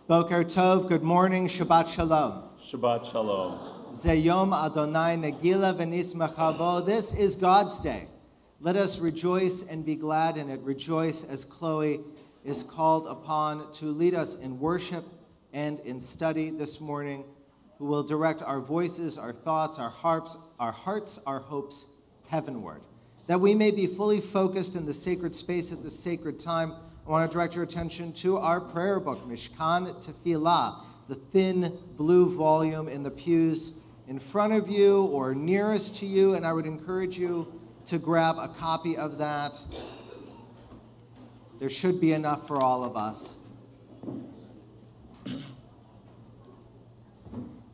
Boker Tov, good morning, Shabbat Shalom. Shabbat Shalom. Zeyom Adonai Nagila v'nismecha bo. This is God's day. Let us rejoice and be glad in it. Rejoice as Chloe is called upon to lead us in worship and in study this morning, who will direct our voices, our thoughts, our hearts, our hopes heavenward. That we may be fully focused in the sacred space at the sacred time, I want to direct your attention to our prayer book, Mishkan Tefillah, the thin blue volume in the pews in front of you or nearest to you, and I would encourage you to grab a copy of that. There should be enough for all of us.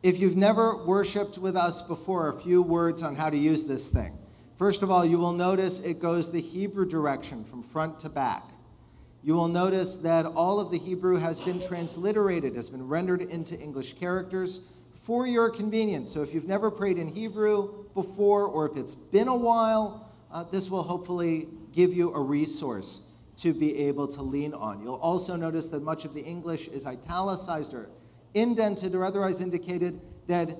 If you've never worshiped with us before, a few words on how to use this thing. First of all, you will notice it goes the Hebrew direction from front to back. You will notice that all of the Hebrew has been transliterated, has been rendered into English characters for your convenience. So if you've never prayed in Hebrew before, or if it's been a while, this will hopefully give you a resource to be able to lean on. You'll also notice that much of the English is italicized or indented or otherwise indicated that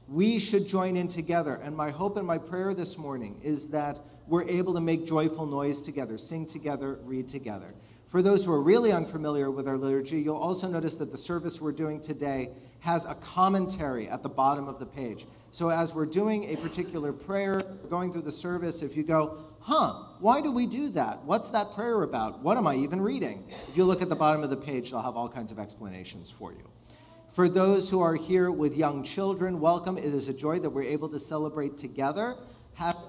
we should join in together. And my hope and my prayer this morning is that we're able to make joyful noise together, sing together, read together. For those who are really unfamiliar with our liturgy, you'll also notice that the service we're doing today has a commentary at the bottom of the page. So as we're doing a particular prayer, going through the service, if you go, why do we do that? What's that prayer about? What am I even reading? If you look at the bottom of the page, they'll have all kinds of explanations for you. For those who are here with young children, welcome. It is a joy that we're able to celebrate together.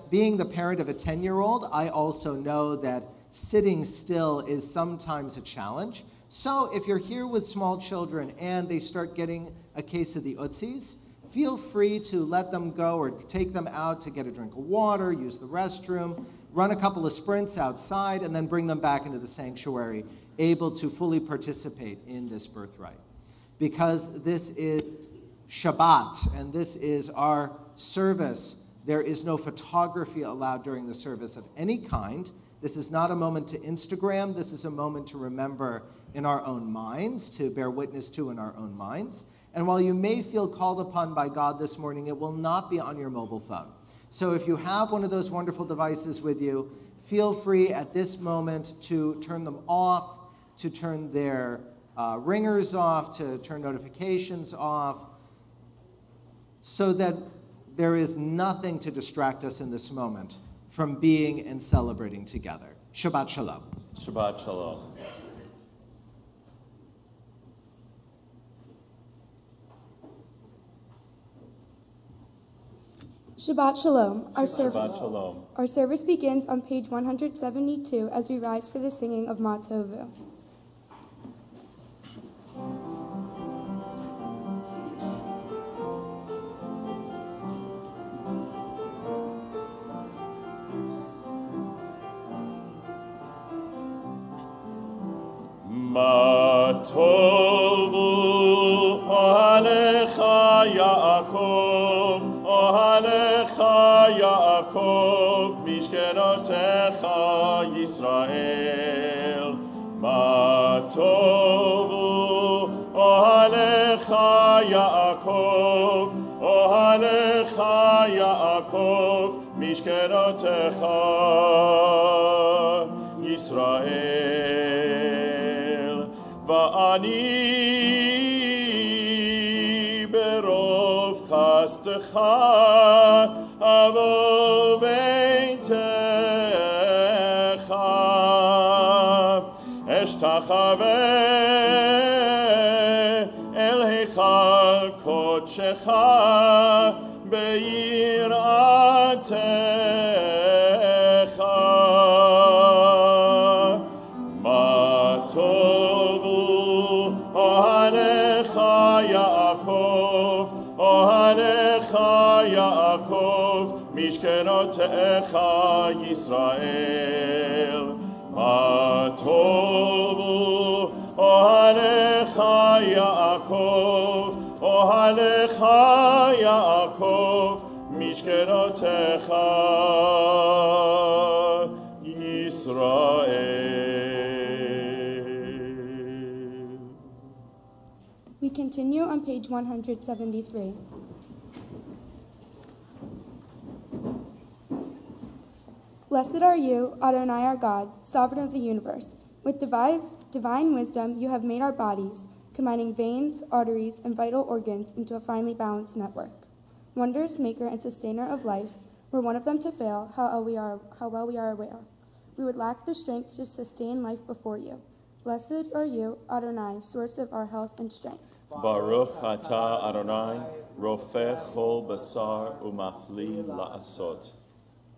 Being the parent of a 10-year-old, I also know that sitting still is sometimes a challenge. So if you're here with small children and they start getting a case of the Utsis, feel free to let them go or take them out to get a drink of water, use the restroom, run a couple of sprints outside, and then bring them back into the sanctuary, able to fully participate in this birthright. Because this is Shabbat, and this is our service, there is no photography allowed during the service of any kind. This is not a moment to Instagram. This is a moment to remember in our own minds, to bear witness to in our own minds. And while you may feel called upon by God this morning, it will not be on your mobile phone. So if you have one of those wonderful devices with you, feel free at this moment to turn them off, to turn their ringers off, to turn notifications off, so that there is nothing to distract us in this moment from being and celebrating together. Shabbat Shalom. Shabbat Shalom. Shabbat Shalom. Shabbat Shalom. Our service begins on page 172 as we rise for the singing of Ma Tovu. Ma tovu ohalecha Yaakov, ohalecha Yaakov, mishkenotecha Yisrael. Ma tovu ohalecha Yaakov, ohalecha Yaakov, mishkenotecha Yisrael. Va'ani berov chastecha avo beitecha eshtachaveh el heichal kodshecha beiratecha. Ma tovu ohalecha Yaakov, ohalecha Yaakov, mishkenotecha Yisrael. Ma tovu ohalecha Yaakov, ohalecha Yaakov, mishkenotecha Yisrael. continue on page 173. Blessed are you, Adonai our God, sovereign of the universe. With divine wisdom you have made our bodies, combining veins, arteries, and vital organs into a finely balanced network. Wondrous maker and sustainer of life, were one of them to fail, how well we are aware. We would lack the strength to sustain life before you. Blessed are you, Adonai, source of our health and strength. Baruch atah Adonai, rofeh chol basar umafli la'asot.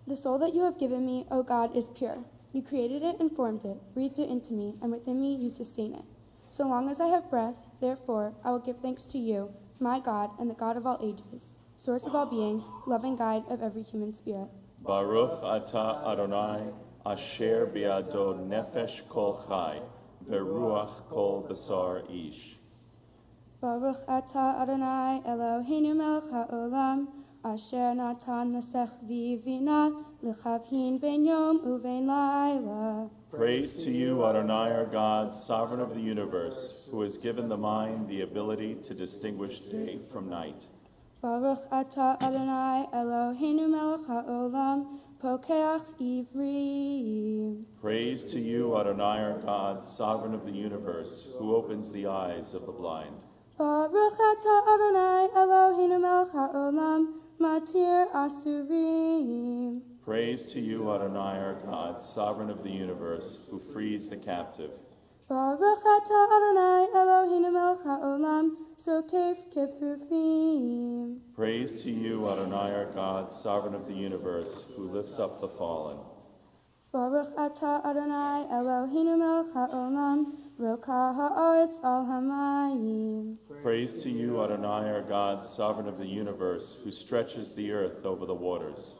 The soul that you have given me, O God, is pure. You created it and formed it, breathed it into me, and within me you sustain it. So long as I have breath, therefore, I will give thanks to you, my God and the God of all ages, source of all being, loving guide of every human spirit. Baruch atah Adonai, asher biado nefesh kol chai, veruach kol basar ish. Baruch atah Adonai, Eloheinu melech haolam, asher natan nasech vivina, lechavhin ben yom uvein laila. Praise to you, Adonai, our God, sovereign of the universe, who has given the mind the ability to distinguish day from night. Baruch atah Adonai, Eloheinu melech haolam, pokeach ivrim. Praise to you, Adonai, our God, sovereign of the universe, who opens the eyes of the blind. Baruch atah Adonai, Eloheinu melech haolam, matir asurim. Praise to you, Adonai, our God, sovereign of the universe, who frees the captive. Baruch atah Adonai, Eloheinu melech haolam, sokef kefufim. Praise to you, Adonai, our God, sovereign of the universe, who lifts up the fallen. Baruch atah Adonai, Eloheinu melech haolam, roka haaretz al hamayim. Praise to you, Adonai, our God, sovereign of the universe, who stretches the earth over the waters.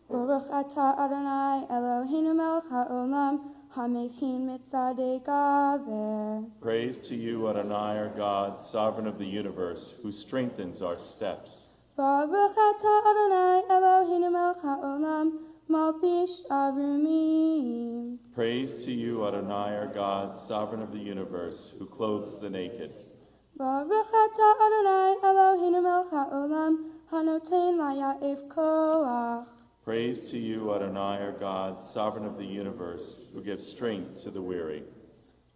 Baruch atah Adonai, Eloheinu melech haolam, hamechin mitzadei gaver. Praise to you, Adonai, our God, sovereign of the universe, who strengthens our steps. Baruch atah Adonai, Eloheinu melech haolam, malbish arumim. Praise to you, Adonai, our God, sovereign of the universe, who clothes the naked. Baruch atah Adonai, Eloheinu melech haolam, hanoten laya'ef koach. Praise to you, Adonai, our God, sovereign of the universe, who gives strength to the weary.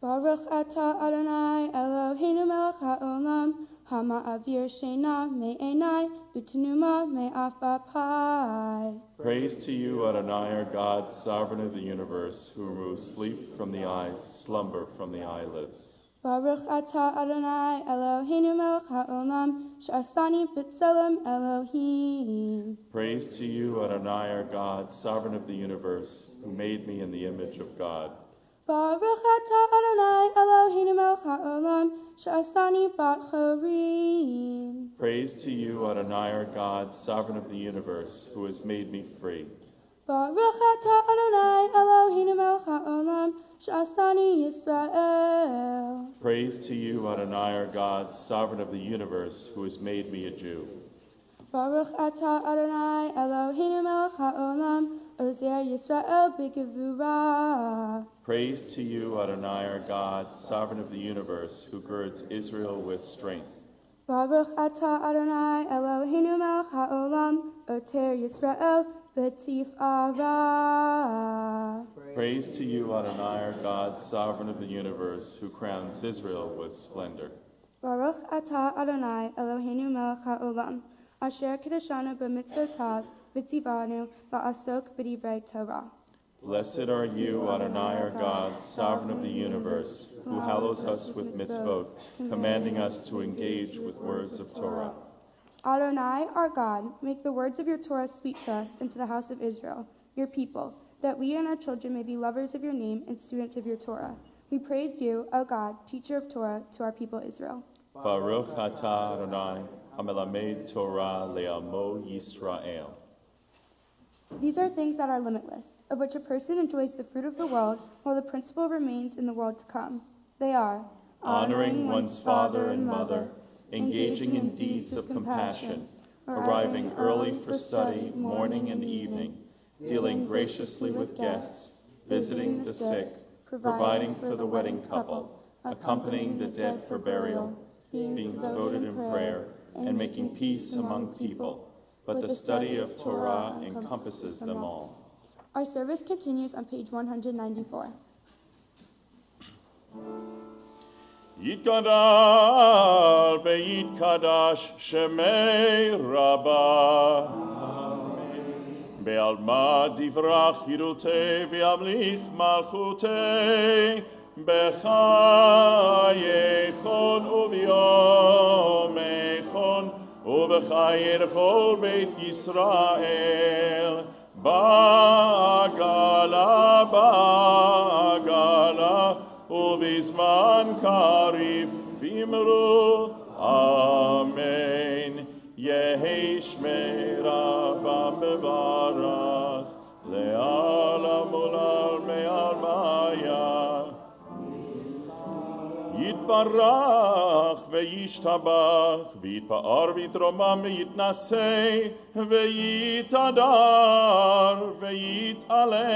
Baruch atah Adonai, Eloheinu melech haolam, hama'avir sheina me'enai, u'tenuma me'afapai. Praise to you, Adonai, our God, sovereign of the universe, who removes sleep from the eyes, slumber from the eyelids. Baruch atah Adonai, Eloheinu melech haolam, sh'asani b'tselem Elohim. Praise to you, Adonai, our God, sovereign of the universe, who made me in the image of God. Baruch atah Adonai, Eloheinu melech haolam, sh'asani bat chorin. Praise to you, Adonai, our God, sovereign of the universe, who has made me free. Baruch atah Adonai, Eloheinu melech haolam, sh'asani Yisrael. Praise to you, Adonai, our God, sovereign of the universe, who has made me a Jew. Baruch atah Adonai, Eloheinu melech haolam, ozer Yisrael b'gevurah. Praise to you, Adonai, our God, sovereign of the universe, who girds Israel with strength. Baruch atah Adonai, Eloheinu melech haolam, oter Yisrael b'tif'ara. Praise to you, Adonai, our God, sovereign of the universe, who crowns Israel with splendor. Baruch atah Adonai, Eloheinu melech haolam, asher kiddushanu b'mitzvotav v'tzivanu la'asok b'divrei Torah. Blessed are you, Adonai, our God, sovereign of the universe, who hallows us with mitzvot, commanding us to engage with words of Torah. Adonai, our God, make the words of your Torah speak to us and to the house of Israel, your people, that we and our children may be lovers of your name and students of your Torah. We praise you, O God, teacher of Torah, to our people Israel. Baruch atah Adonai, hamelamed Torah le'amo Yisrael. These are things that are limitless, of which a person enjoys the fruit of the world, while the principle remains in the world to come. They are Honoring one's father and mother, engaging in deeds of compassion, arriving early for study morning and evening, dealing graciously with guests, visiting the sick, providing for the wedding couple, accompanying the dead for burial, being devoted in prayer, and making peace among people. But the study of Torah encompasses them all. Our service continues on page 194. Yitgadal ve'yitkadash shemei Rabbah. Be'alma divrach yidutei ve'amlich malchutei b'chayechon u'v'yomechon u'v'chayir chol beit Yisrael ba'agala ובזמן קריב ואמרו אמן. יהי שמי רבם מברך לעולם ולעלמי עלמיה. יתברך וישתבח ויתפאר ויתרומם ויתנשא ויתהדר ויתעלה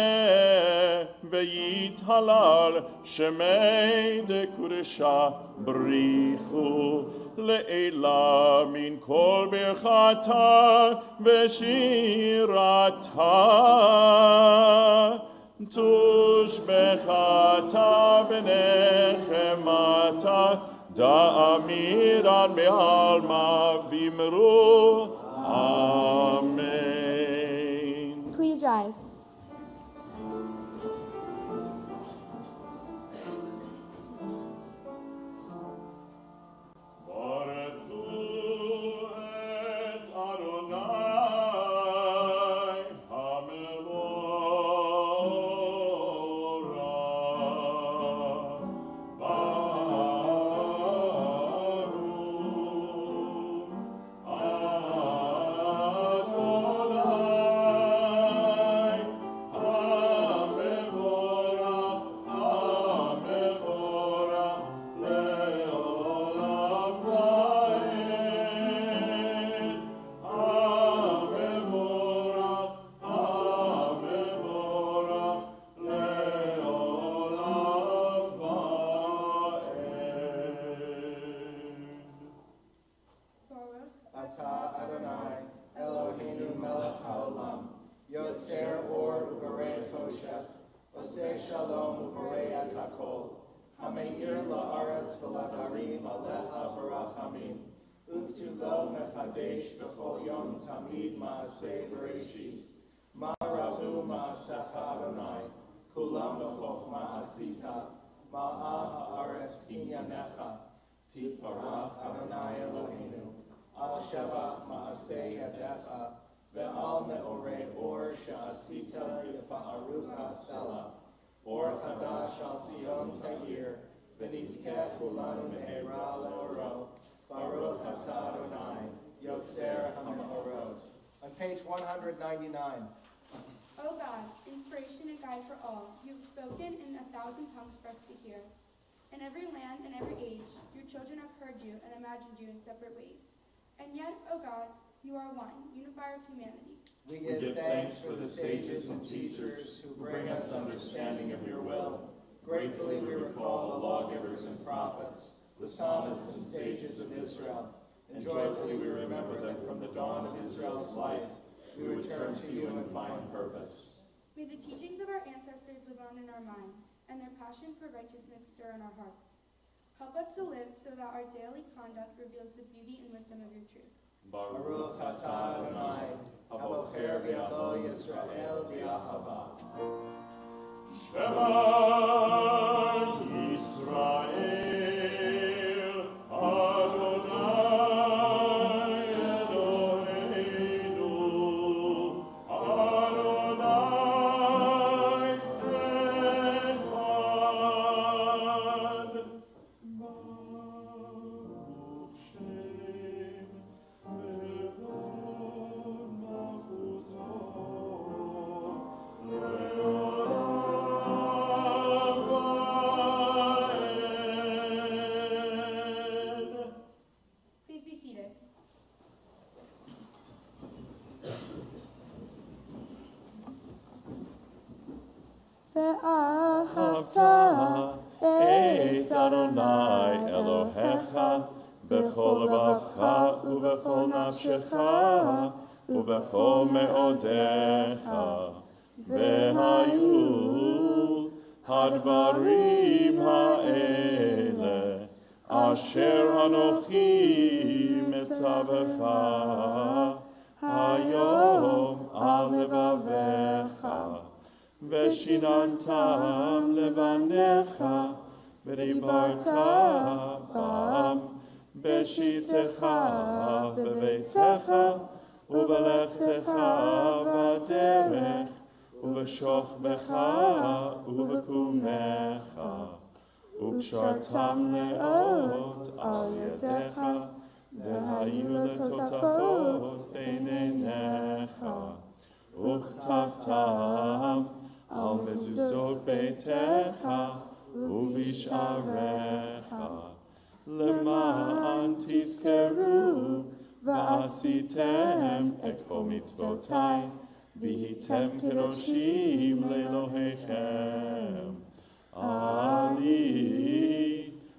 ויתהלל שמי דקודשה בריחו לעילה מן כל ברכתה ושירתה תושבחתה ונחמתה דאמירן בעלמא ואמרו אמן. Please rise. Tamid Maaseh Bereshit, Ma'arabu Ma'asecha Adonai, Kulam B'chochma Asita, Ma'ah Haaretz Inyanecha, Titbarach Adonai Eloheinu, Al Shevach Ma'aseh Yadecha, Ve'al Me'orei Or She'asita Yifa'arucha Sela, Or Chadash Al Tzion Ta'ir, V'nizkeh Kulanu Me'era Le'oro, Baruch Atah Adonai, Yotzer HaMe'orot. On page 199. O God, inspiration and guide for all, you have spoken in 1,000 tongues for us to hear. In every land and every age, your children have heard you and imagined you in separate ways. And yet, O God, you are one, unifier of humanity. We give thanks for the sages and teachers who bring us understanding of your will. Gratefully we recall the lawgivers and prophets, the psalmists and sages of Israel. And joyfully we remember that from the dawn of Israel's life, we would turn to you and find purpose. May the teachings of our ancestors live on in our minds, and their passion for righteousness stir in our hearts. Help us to live so that our daily conduct reveals the beauty and wisdom of your truth. Baruch atah Adonai, habocher v'yavo Yisrael v'yahava. Shema Yisrael, Adonai Eloheinu, Adonai Echad. Baruch Shem Evon Malchuto, Le'olam Va'ed. Please be seated. ואהבת את אדוני אלוהיך בכל לבבך ובכל נפשך ובכל מאודיך. והיו הדברים האלה אשר אנוכי מצווך היום על לבביך, ושיננתם לבניך, ודיברת בם בשבתך בביתך, ובלכתך בדרך, ובשוכבך ובקומך, וקשרתם לאות על ידיך, והיו לטוטפות בין עיניך, וכתבתם על מזוזות ביתך ובשעריך, למען תזכרו ועשיתם את כל מצוותיי, והייתם קדושים לאלוהיכם. אני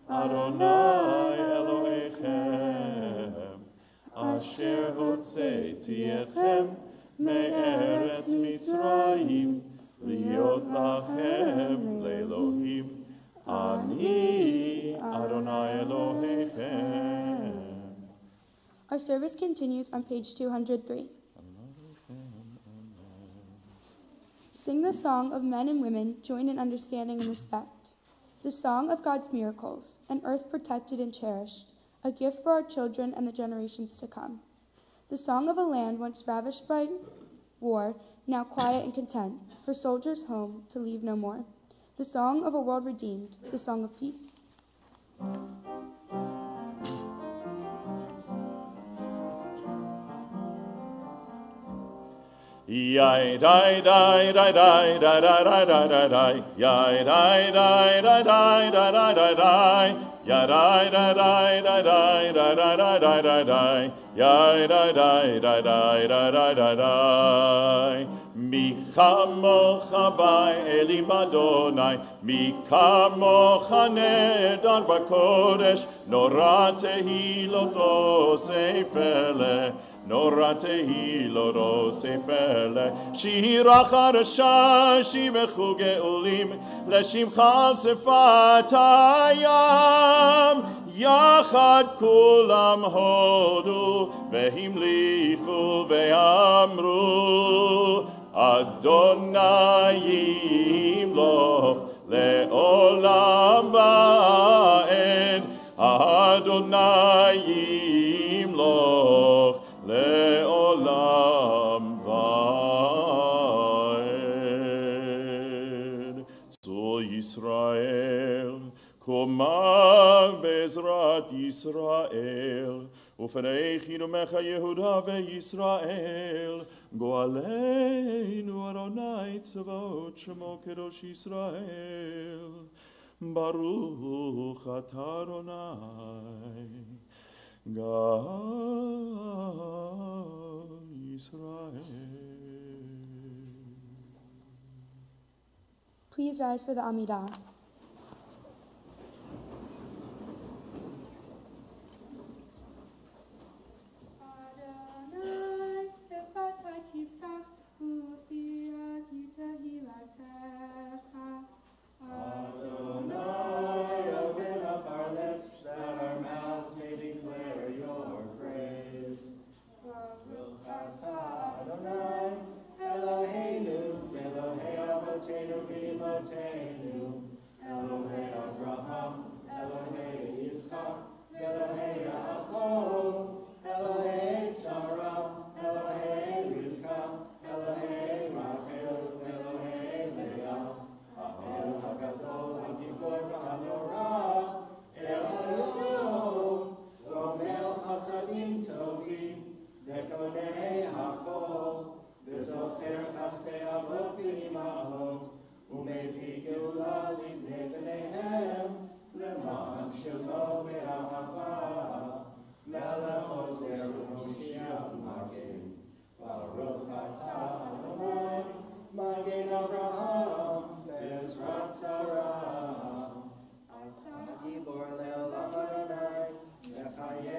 אדוני אלוהיכם, אשר הוצאתי אתכם מארץ מצרים, להיות לכם לאלוהים. אני אדוני אלוהיכם. Our service continues on page 203. Sing the song of men and women joined in understanding and respect, the song of God's miracles, an earth protected and cherished, a gift for our children and the generations to come. The song of a land once ravished by war, now quiet and content, her soldiers home to leave no more. The song of a world redeemed, the song of peace. Yai dai dai dai dai dai dai dai dai dai dai. Yai dai dai dai dai dai dai dai dai. Yai dai dai dai dai dai dai dai dai dai dai dai. Yai dai dai dai dai dai dai dai dai. Mi chamocha bai Elim Adonai, mi kamocha nedar bakodesh, nora tehilot osefele. Nora tehilot osefele, shira charasha, shimechu geulim, leshimcha al sefat hayam, yachad kulam hodu, vehimlichu ve'amru, Adonai yimloch le'olam va'ed, Adonai yimloch le'olam va'ed. Zol Yisrael, Komag Bezrat Yisrael, Ufaneichinu Mecha Yehuda ve'Yisrael, Goaleinu Adonai Tzavot Shemo Kedosh Yisrael, Baruch Atah Adonai, Gad Yisrael. Please rise for the Amidah. Adonai, open up our lips, that our mouths may declare your praise. Baruch atah Adonai, Eloheinu, Elohei Avotenu v'Imotenu, Elohei Avraham, Elohei Yitzchak, Elohei Yaakov, Elohei Sarah, Elohei Rivka, Elohei Rachel, Elohei Leah, Ha'el HaGadol, HaGibor v'Hanora, El Hayom, Gomel Chasadim Tovim, Dekonei HaKol, V'zocher Chastei Avot V'imahot, Umevi Geula Livnei B'neihem, Leman Shelo Be'ahava, Melech Ozer Moshiach Magen, Baruch atah Adonai, Magen Avraham, Bezrat Sarah, Atah Gibor Le'olam Adonai, Mechayeh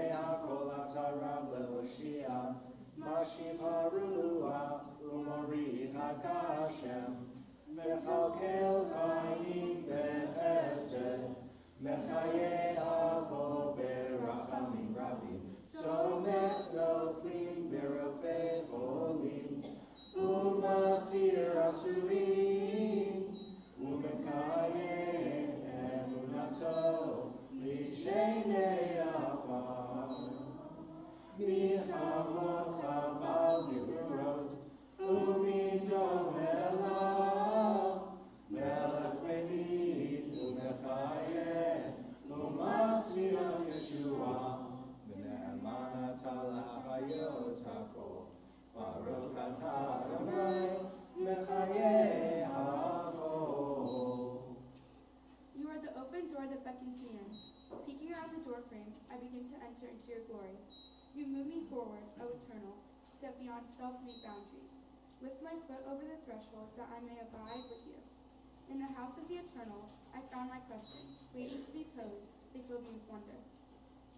Baruch atah Adonai, mechayeh hakol. You are the open door that beckons me in. Peeking around the doorframe, I begin to enter into your glory. You move me forward, O Eternal, to step beyond self-made boundaries. Lift my foot over the threshold that I may abide with you. In the house of the Eternal, I found my questions, waiting to be posed. They filled me with wonder.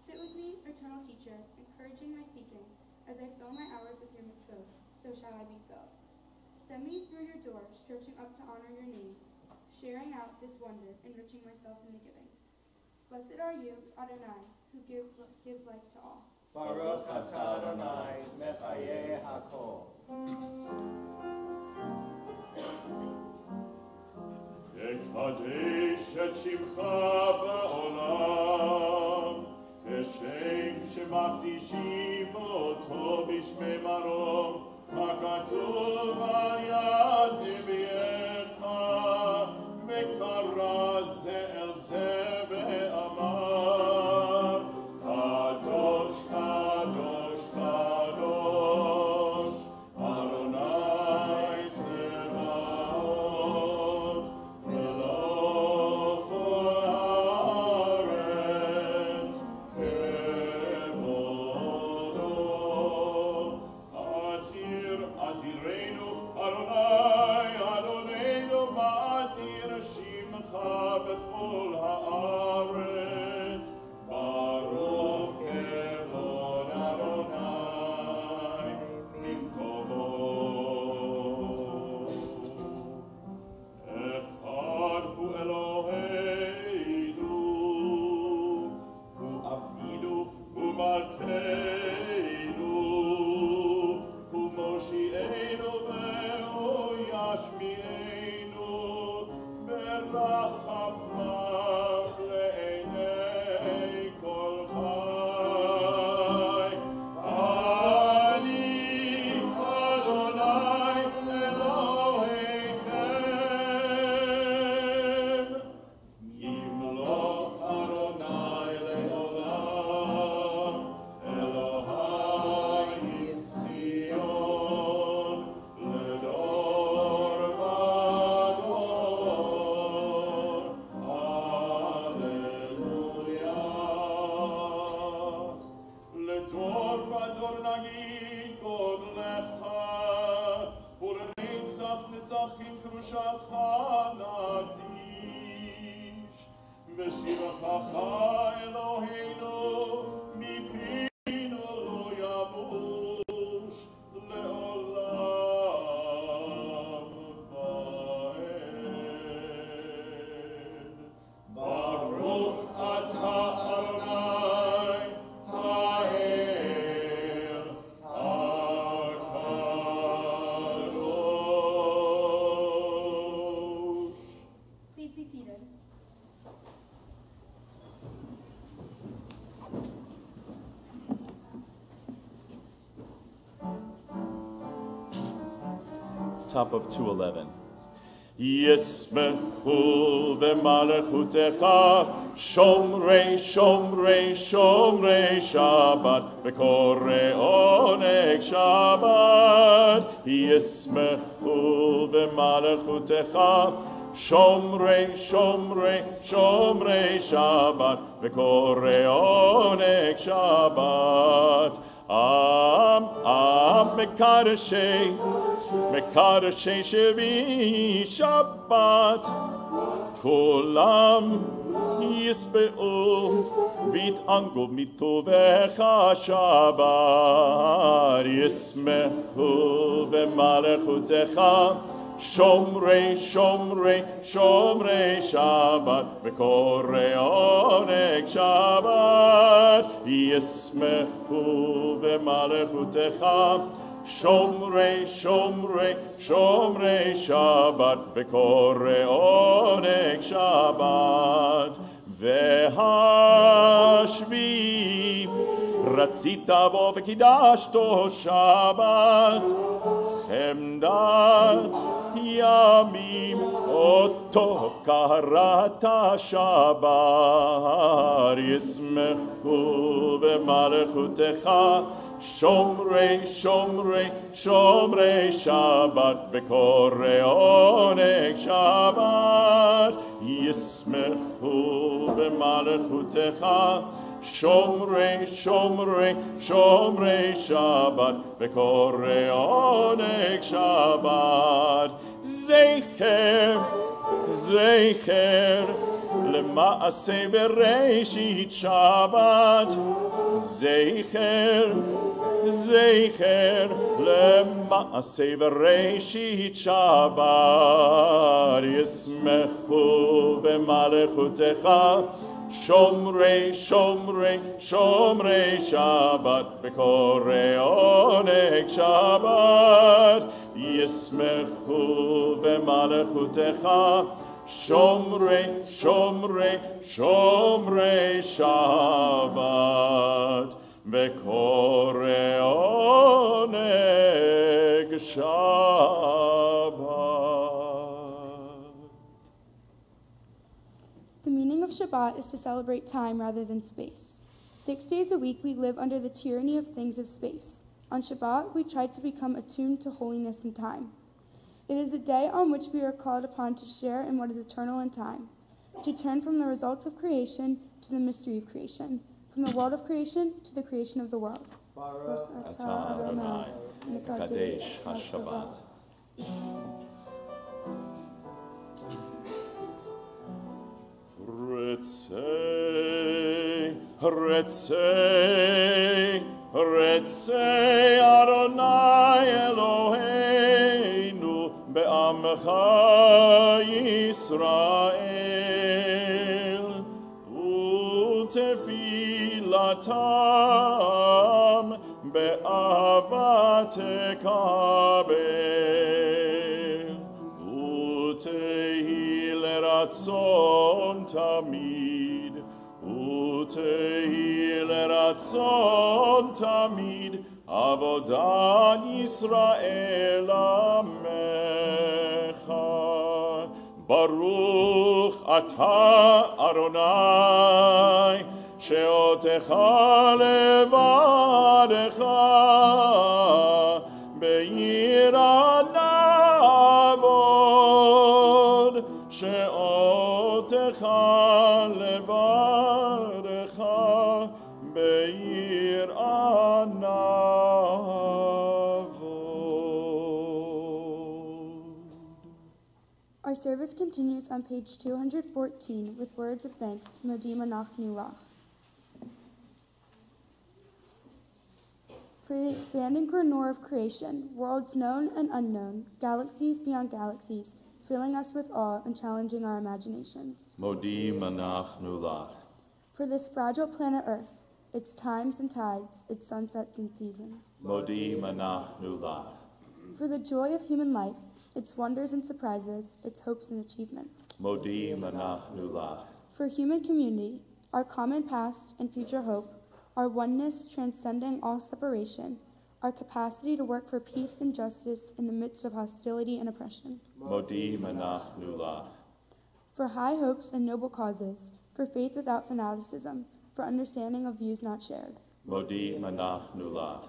Sit with me, Eternal Teacher, encouraging my seeking. As I fill my hours with your mitzvot, so shall I be filled. Send me through your door, stretching up to honor your name, sharing out this wonder, enriching myself in the giving. Blessed are you, Adonai, who gives life to all. Baruch atah Adonai, mechayeh hakol. יקדש את שמך בעולם, כשם שמקדישים אותו בשמי מרום, הכתוב על יד נביאך, וקרא זה אל זה ואמר, קדוש, קדוש, קדוש, אדוני צבאות, מלוך כל הארץ, כבודו. עתירנו, אדוני, אדוננו, מעתיר שמך בכל הארץ. ברוך כבוד אדוני במקומו. אחד הוא אלוהינו, הוא אבינו, הוא מלכנו, הוא מושיענו והוא ישמיענו ברחמיו לעיני כל חי. אני אדוני אלוהיכם, ימלוך אדוני לעולם, אלוהי ציון לדור ודור. הללויה. לדור ודור נגיד גודלך, ולנצח נצחים קדושתך נקדיש. ושיבחך אלוהינו מפינו לא ימוש לעולם ועד. ברוך אתה אדוני האל הקדוש. Please be seated. Top of 211. ישמחו במלכותך שומרי שומרי שומרי שבת וקורא עונג שבת. ישמחו במלכותך שומרי שומרי שומרי שבת וקורא עונג שבת. עם מקדשי שבי שבת, כולם יספעו ויתענגו מטובך שבת. ישמחו במלכותך שומרי שומרי שומרי שבת וקורא עונג שבת. ישמחו במלכותך שומרי שומרי שומרי שבת וקורא עונג שבת. והשביעי רצית בו וקידשתו שבת, חמדת ימים אותו קראת שבת. ישמחו במלכותך Shomrei, Shomrei, Shomrei Shabbat, V'korei oneg Shabbat, Yismechu b'malechutecha, Shomrei, Shomrei, Shomrei Shabbat, V'korei oneg Shabbat, Zecher, Zecher, Lema'aseh Bereshit Shabbat, Zecher, Zecher, Lema'aseh Bereshit Shabbat, Yismechu b'malechutecha, Shomrei, Shomrei, Shomrei Shabbat, V'korei oneg Shabbat, Yismechu b'malechutecha, Shomrei, Shomrei, Shomrei Shabbat, V'korei oneg Shabbat. The meaning of Shabbat is to celebrate time rather than space. 6 days a week we live under the tyranny of things of space. On Shabbat, we try to become attuned to holiness and time. It is a day on which we are called upon to share in what is eternal in time, to turn from the results of creation to the mystery of creation, from the world of creation to the creation of the world. Baruch atah Adonai, Mekadesh HaShabbat. Retzei, Retzei, Retzei Adonai Eloheinu be'amcha Yisrael utefilatam be'avat tekabel utehi leratzon tamid utehi leratzon tamid avodat Yisrael amecha Baruch atah Adonai she'otecha levadecha be'yirat navod she'otecha levadecha be'yirat navod. Our service continues on page 214 with words of thanks, Modim Anachnu Lach. For the expanding grandeur of creation, worlds known and unknown, galaxies beyond galaxies, filling us with awe and challenging our imaginations. Modim anachnu lach. For this fragile planet Earth, its times and tides, its sunsets and seasons. Modim anachnu lach. For the joy of human life, its wonders and surprises, its hopes and achievements. Modim anachnu lach. For human community, our common past and future hope, our oneness transcending all separation, our capacity to work for peace and justice in the midst of hostility and oppression. Modim anachnu lach. For high hopes and noble causes, for faith without fanaticism, for understanding of views not shared. Modim anachnu lach.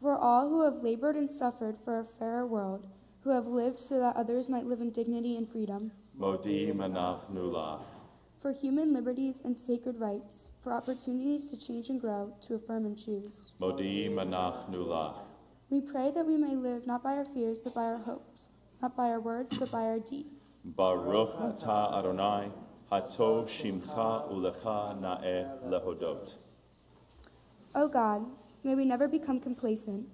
For all who have labored and suffered for a fairer world, who have lived so that others might live in dignity and freedom. Modim anachnu lach. For human liberties and sacred rights, for opportunities to change and grow, to affirm and choose. Modim anachnu lach. We pray that we may live not by our fears but by our hopes, not by our words but by our deeds. Baruch atah Adonai, hatov shimcha ulecha na'eh lehodot. O God, may we never become complacent,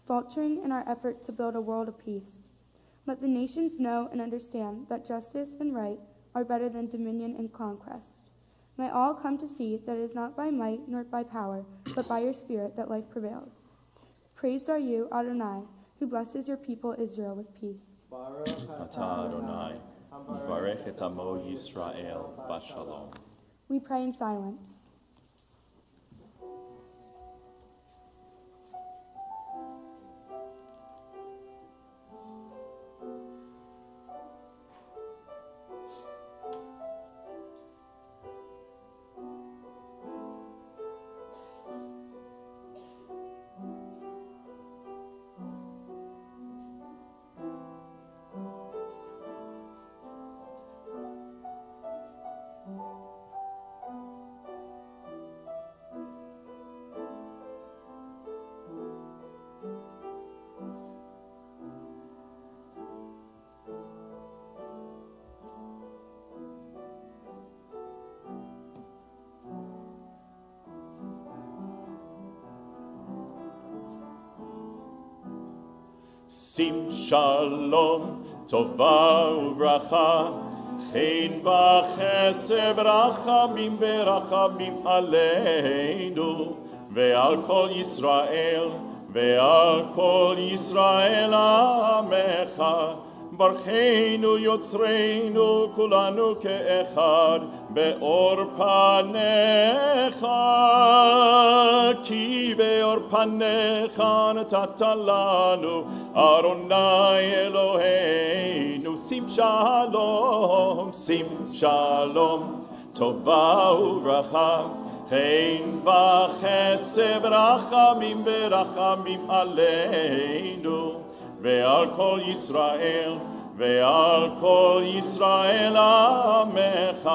faltering in our effort to build a world of peace. Let the nations know and understand that justice and right are better than dominion and conquest. May all come to see that it is not by might nor by power, but by your Spirit that life prevails. Praised are you, Adonai, who blesses your people Israel with peace. Baruch atah Adonai, uvarech et amo Yisrael bashalom. We pray in silence. שים שלום, טובה וברכה, חן וחסד רחמים ורחמים עלינו ועל כל ישראל ועל כל ישראל עמך, ברכנו יוצרנו כולנו כאחד באור פניך, כי באור פניך נתת לנו אדוני אלוהינו. שים שלום, שים שלום, טובה וברכה, חן וחסד רחמים ורחמים עלינו ועל כל ישראל ועל כל ישראל עמך,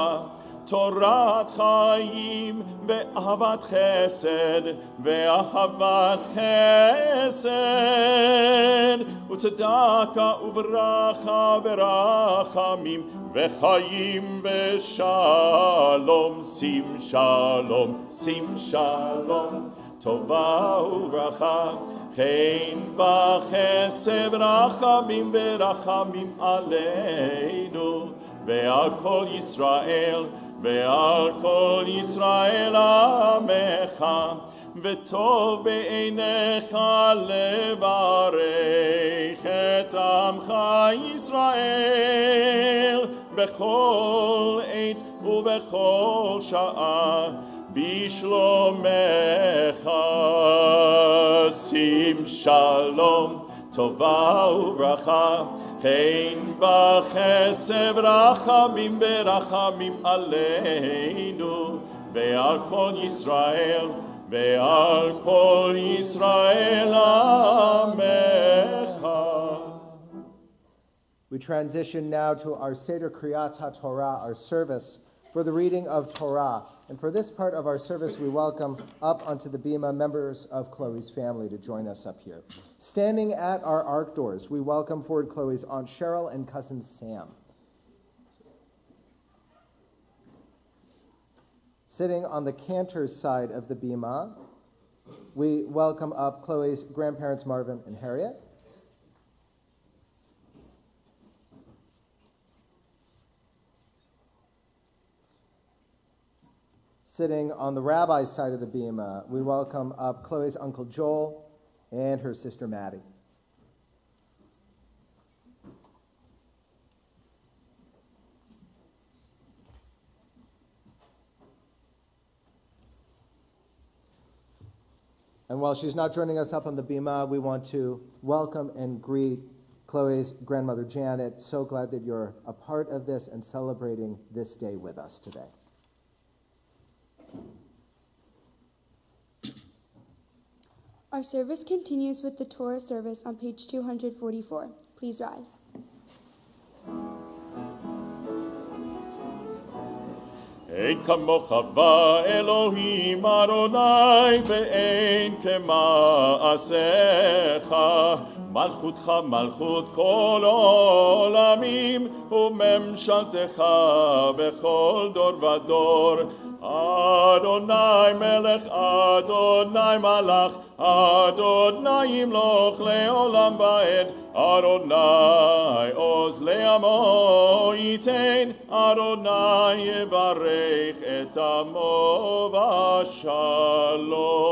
תורת חיים ואהבת חסד ואהבת חסד וצדקה וברכה ורחמים וחיים ושלום. שים שלום, שים שלום, טובה וברכה, חן וחסד רחמים ורחמים עלינו ועל כל ישראל ועל כל ישראל עמך, וטוב בעיניך לברך את עמך ישראל בכל עת ובכל שעה בשלומך. שים שלום, טובה וברכה, חן וחסד רחמים ורחמים עלינו ועל כל ישראל ועל כל ישראל עמך. We transition now to our Seder Kriyat HaTorah, our service for the reading of Torah. And for this part of our service, we welcome up onto the bima members of Chloe's family to join us up here. Standing at our ark doors, we welcome forward Chloe's Aunt Cheryl and cousin Sam. Sitting on the cantor's side of the bima, we welcome up Chloe's grandparents Marvin and Harriet. Sitting on the rabbi's side of the bima, we welcome up Chloe's Uncle Joel and her sister Maddie. And while she's not joining us up on the bima, we want to welcome and greet Chloe's grandmother Janet. So glad that you're a part of this and celebrating this day with us today. Our service continues with the Torah service on page 244. Please rise. אין כמוך ואלוהים אדוני ואין כמעשיך, מלכותך מלכות כל עולמים וממשלתך בכל דור ודור. אדוני מלך, אדוני מלך, אדוני ימלוך לעולם ועד. אדוני עוז לעמו ייתן, אדוני יברך את עמו בשלום.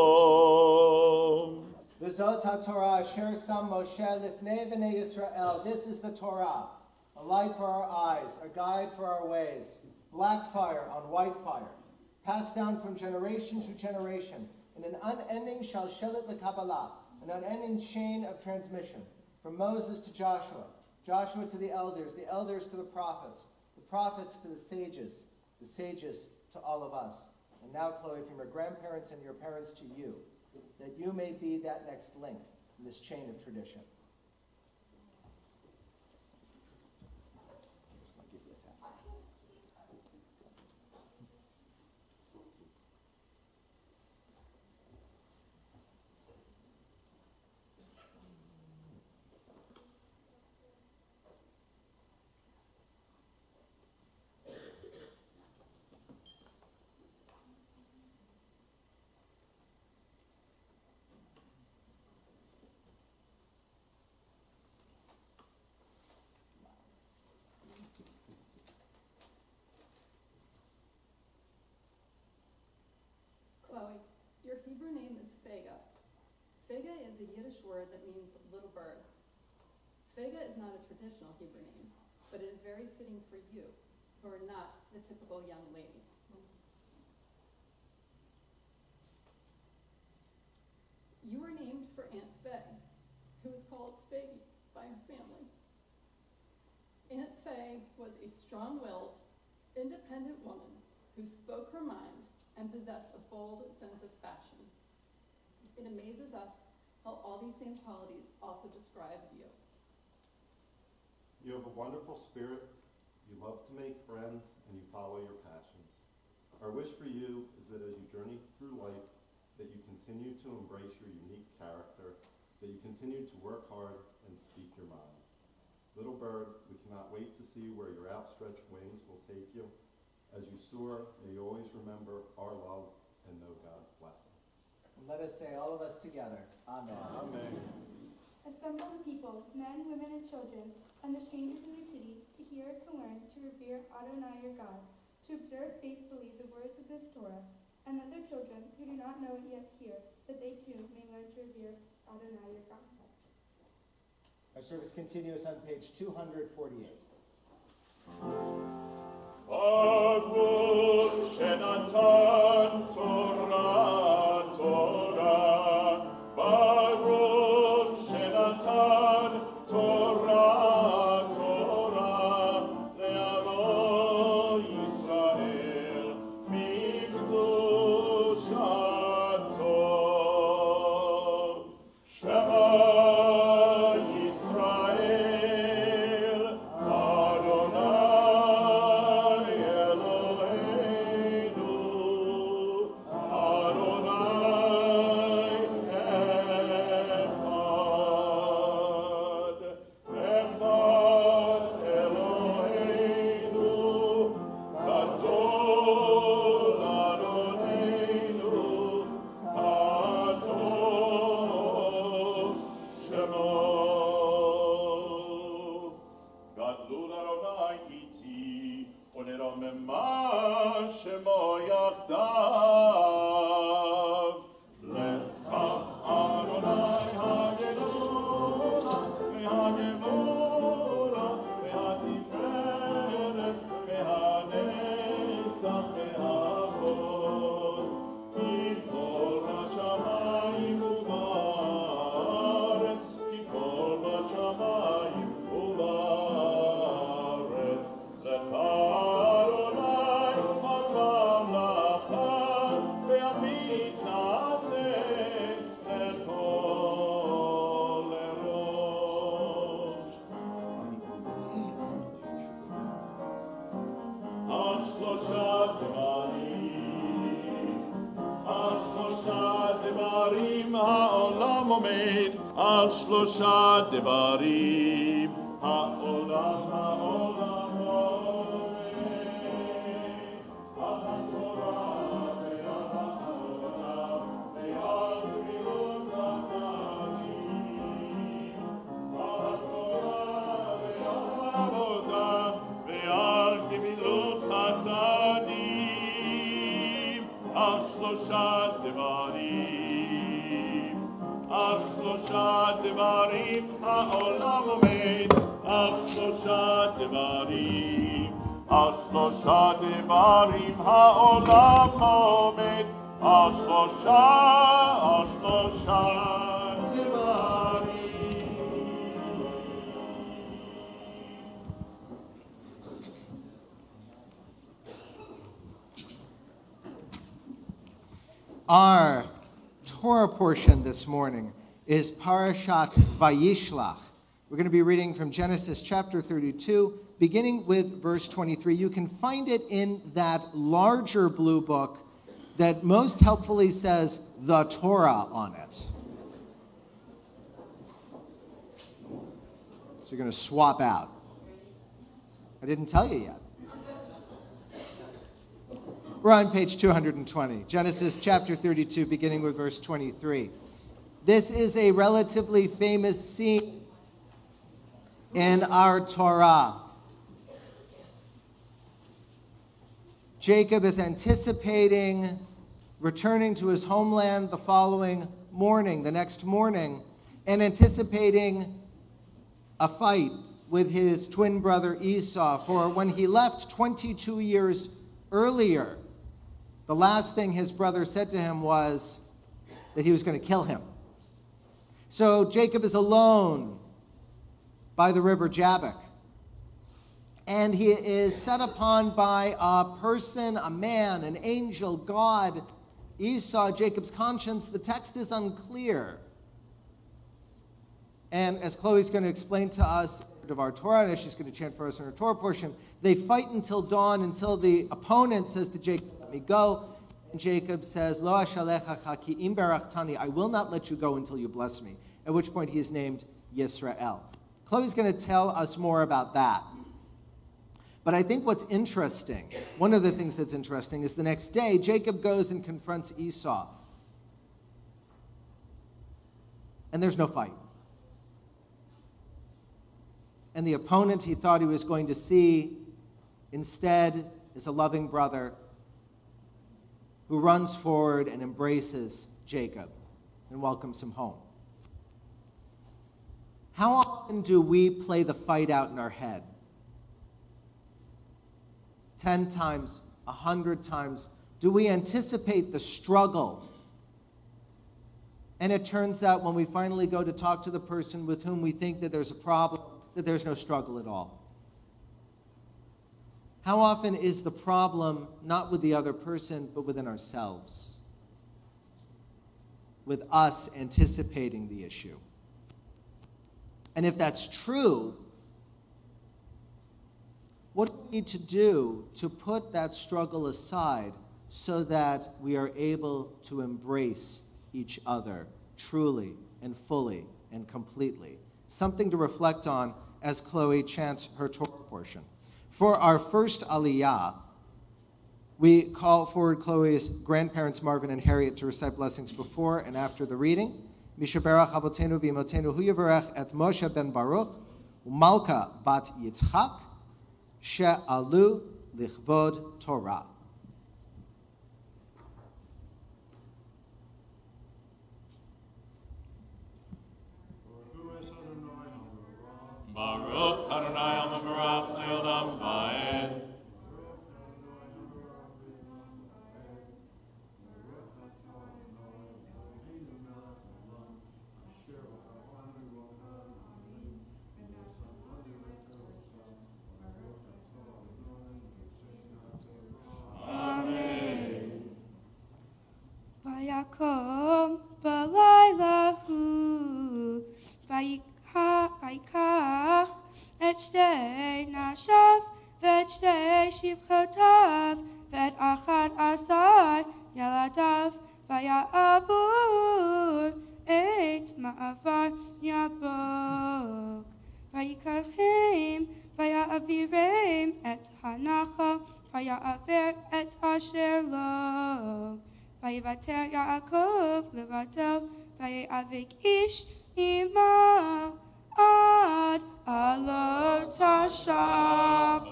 V'zot HaTorah asher sam Moshe lifnei b'nei Yisrael. This is the Torah, a light for our eyes, a guide for our ways, black fire on white fire, passed down from generation to generation, in an unending shalshelet l'Kabbalah, an unending chain of transmission, from Moses to Joshua, Joshua to the elders to the prophets to the sages to all of us. And now, Chloe, from your grandparents and your parents to you, that you may be that next link in this chain of tradition. Hebrew name is Fega. Fega is a Yiddish word that means little bird. Fega is not a traditional Hebrew name, but it is very fitting for you, who are not the typical young lady. You were named for Aunt Faye, who is called Faggy by her family. Aunt Faye was a strong-willed, independent woman who spoke her mind and possessed a bold sense of fashion. It amazes us how all these same qualities also describe you. You have a wonderful spirit, you love to make friends, and you follow your passions. Our wish for you is that as you journey through life, that you continue to embrace your unique character, that you continue to work hard and speak your mind. Little bird, we cannot wait to see where your outstretched wings will take you. As you soar, may you always remember our love and know God's blessing. Let us say, all of us together, Amen. Amen. Assemble the people, men, women, and children, and the strangers in your cities, to hear, to learn, to revere Adonai your God, to observe faithfully the words of this Torah, and that their children, who do not know it yet, hear, that they too may learn to revere Adonai your God. Our service continues on page 248. Baruch Shenatan Torah, Torah. Baruch Shenatan Torah, Torah. Le'amo Yisrael Mikdushato. Shema Yisrael Adonai Eloheinu, Adonai Echad, Echad Eloheinu, Gadol Adonenu, Kadosh Shemo. Gadlut Adonai iti, uneromema shemo yachdav. Lecha Adonai hagedula, vehagemura, vehatiferet, vehanetzach, vehakol. Ki kol hashamayim u'ba'aretz, ki kol hashamayim u'ba'aretz. Lecha Adonai hamamlacha, ve'amit na'aseh lechol erosh. Al shlosha devarim, al shlosha devarim ha'olam omed, al shlosha devarim ha'olam omed. Al haTorah ve'al ha'olam ve'al gemilut hasadim. Al haTorah ve'al ha'avodah ve'al gemilut hasadim. Al shlosha devarim, al shlosha devarim ha'olam omed, al shlosha devarim, al shlosha devarim ha'olam omed, al shlosha devarim. Our Torah portion this morning is Parashat Vayishlach. We're going to be reading from Genesis chapter 32, beginning with verse 23. You can find it in that larger blue book that most helpfully says the Torah on it. So you're going to swap out. I didn't tell you yet. We're on page 220, Genesis chapter 32, beginning with verse 23. This is a relatively famous scene in our Torah. Jacob is anticipating returning to his homeland the following morning, the next morning, and anticipating a fight with his twin brother Esau. For when he left 22 years earlier, the last thing his brother said to him was that he was going to kill him. So Jacob is alone by the river Jabbok. And he is set upon by a person, a man, an angel, God, Esau, Jacob's conscience. The text is unclear. And as Chloe's going to explain to us of our Torah, and as she's going to chant for us in her Torah portion, they fight until dawn, until the opponent says to Jacob, let me go. And Jacob says, Lo ashalecha ki im barachtani, I will not let you go until you bless me. At which point he is named Yisrael. Chloe's going to tell us more about that. But I think what's interesting, one of the things that's interesting, is the next day, Jacob goes and confronts Esau. And there's no fight. And the opponent he thought he was going to see instead is a loving brother who runs forward and embraces Jacob and welcomes him home. How often do we play the fight out in our head? 10 times, 100 times. Do we anticipate the struggle? And it turns out when we finally go to talk to the person with whom we think that there's a problem, that there's no struggle at all. How often is the problem not with the other person, but within ourselves? With us anticipating the issue. And if that's true, what do we need to do to put that struggle aside so that we are able to embrace each other truly and fully and completely? Something to reflect on as Chloe chants her Torah portion. For our first Aliyah, we call forward Chloe's grandparents, Marvin and Harriet, to recite blessings before and after the reading. Mishaberach Avotenu v'Imotenu hu yivarech et Moshe ben Baruch u'Malka bat Yitzchak she'alu lichvod Torah. Baruch Adonai HaMevorach Le'olam Va'ed. Vayakom b'layla hu, vayikach et shtei nashav, v'et shtei shivchotav, v'et achad asar yaladav, vaya'avur et ma'avar yabok. Vayikachim, vaya'avirem et hanacha, vaya'aver et asher lo. Vayivater Yaakov levato, vayiavik ish ima ad alot hashachar.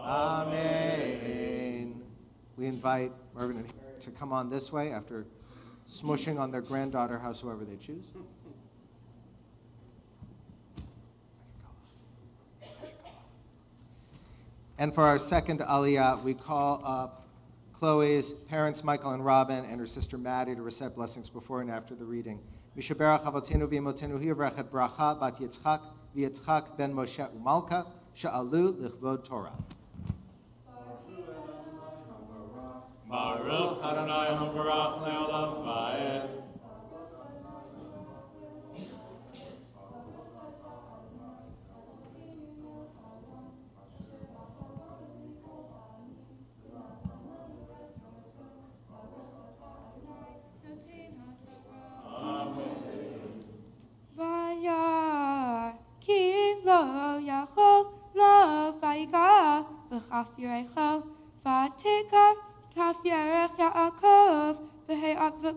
Amen. We invite Marvin and Harriet to come on this way after smushing on their granddaughter, howsoever they choose. And for our second Aliyah, we call up Chloe's parents, Michael and Robin, and her sister Maddie to recite blessings before and after the reading. Mishaberach Avotenu v'Imotenu hu yivarech et Bracha bat Yitzchak v'Yitzchak ben Moshe u'Malka she'alu lichvod Torah. Baruch Adonai HaMevorach Le'olam Va'ed. Vayar ki lo yachol lo vayikach b'chaf yirecho v'atika kaf yerech Yaakov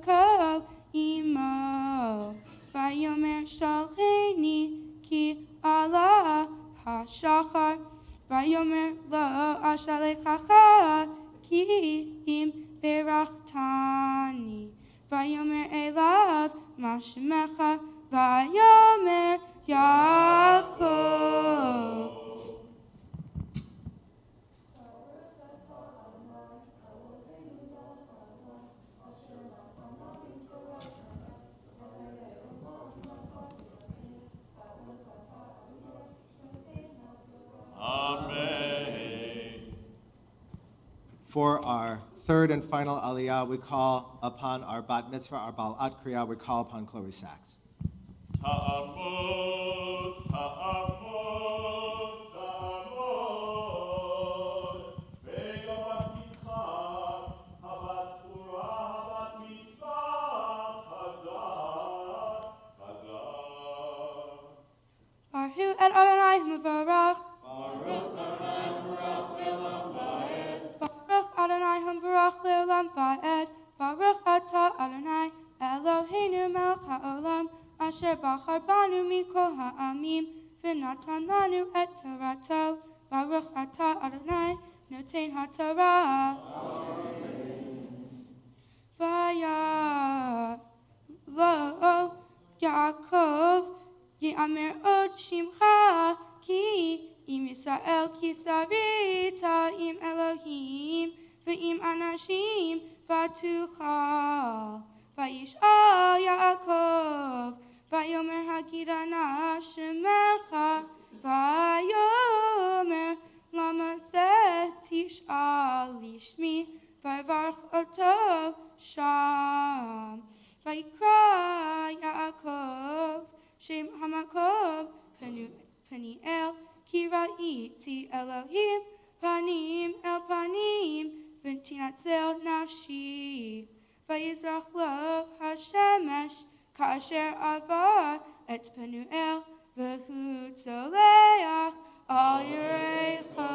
Yaakov imo. Vayomer shalcheni ki Allah hashachar. Vayomer lo ashalechacha ki im berachtani. Vayomer elav ma shemecha. Vayomer Yaakov. Amen. For our third and final aliyah, we call upon our bat mitzvah, our bal'at kriya, we call upon Chloe Sachs. Ta'amod, ta'amod, ta'amod. Vega bat mitzvah, habat ura, habat mitzvah, chazar, chazar. Baruch et Adonai Mevarach. Baruch Adonai Mevarach le'olam va'ed. Baruch atah Adonai Eloheinu melech ha'olam. Asher bachar banu mikol ha'amim, v'natan lanu et torato. Baruch atah Adonai, noten ha'torah. Vaya lo Yaakov, ye'amer od shimcha, ki im Yisrael ki sarita im Elohim, v'im anashim v'tuchal. Vayish'al Yaakov, vayomer hagidana shemecha, vayomer lama zeh tish'al lishmi, vayivarach oto sham. Vayikra Yaakov, shem hamakom Peniel, ki ra'iti Elohim, panim el panim, v'tinatzel nafshi. Vayizrach lo hashemesh, ka'asher avar et Penuel, v'hu tzoleach al yerecho.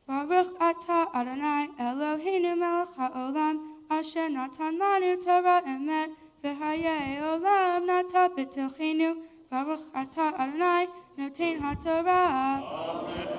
Baruch atah Adonai Eloheinu melech ha'olam, asher natan lanu Torah emet, v'hayei olam nata b'tochenu. Baruch atah Adonai noten ha'torah. Amen.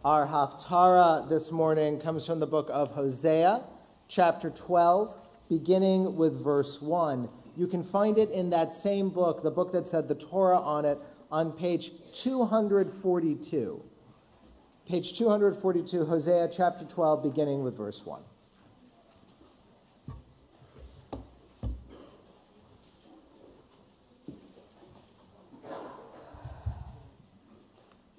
Our Haftarah this morning comes from the book of Hosea, chapter 12, beginning with verse 1. You can find it in that same book, the book that said the Torah on it, on page 242. Page 242, Hosea chapter 12, beginning with verse 1.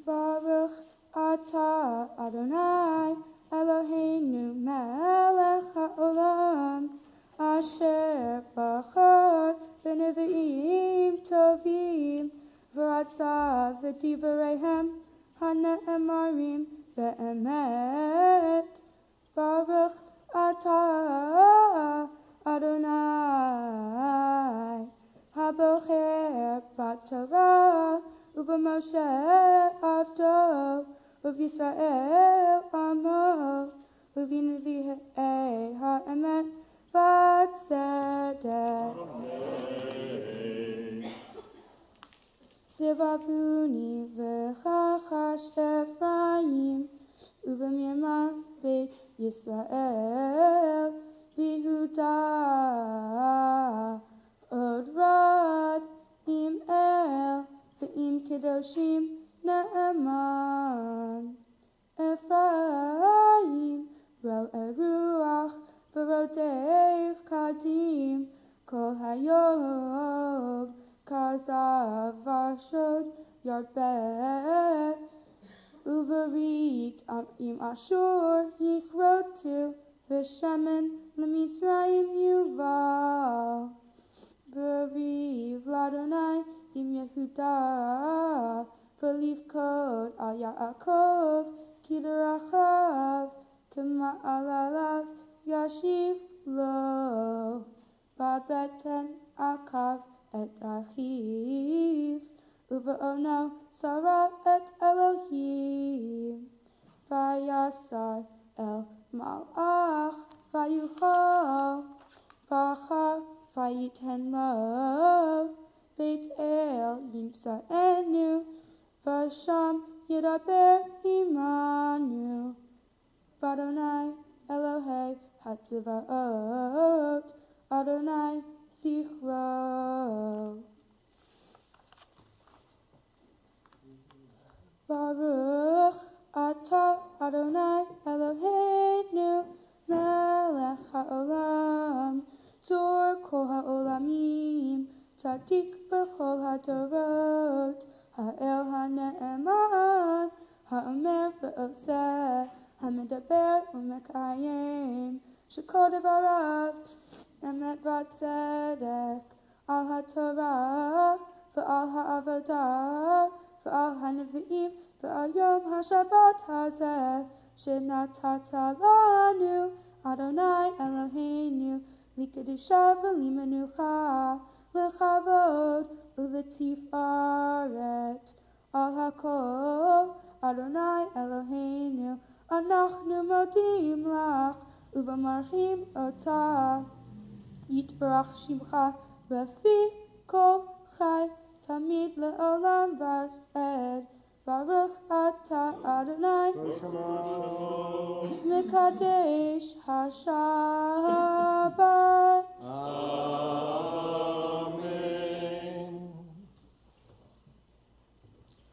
Baruch atah Adonai Eloheinu melech ha'olam, asher bachar b'nevi'im tovim, v'ratzah v'divareihem ha'ne'emarim be'emet. Baruch atah Adonai habocher b'Torah u'v'Moshe avdo u'v'Yisrael amo u'v'nevi'ei ha'emet v'tzedek. Sivavuni v'chachash Ephraim u'v'mirma beit Yisrael Vihuda Od Rab Im El Ve'im Kedoshim Naaman Ephraim Ro Eruach V'Rodev Kadim Kol Hayom Kazav Vashod Yarbeh Uvarit Im Ashur Yichrotu V'Shemen L'Mitzrayim Yuval V'Riv L'Adonai Im Yehuda V'Livkod Al Yaakov Kidarachav Kema Alalav Yashiv Lo Babeten Akav Et Achiv Uva'ono Sarah et Elohim Vayasar El Malach Vayuchal Bacha Vayiten Lo Beit El Yimsaenu Vasham Yedaber Imanu Adonai Elohei Hatzvaot Adonai Zichro. Baruch Atah Adonai Eloheinu Melech HaOlam Tzor Kol HaOlamim Tzadik B'chol HaDorot Ha'el HaNe'eman Ha'omer V'oseh Ha'medaber U'mekayim Shekol Devarav Emet V'Tzedek Al HaTorah V'al HaAvodah V'al HaNevi'im V'al Yom HaShabbat Hazeh Shenatata Lanu Adonai Eloheinu Likedusha V'limenucha L'chavod U'l'tifaret Al HaKol Adonai Eloheinu Anachnu modim lach U'v'marchim otah Yitbarach Shimcha B'fi Kol Chai Tamid le'olam v'ed Baruch Atah Adonai Mekadesh HaShabbat. Amen.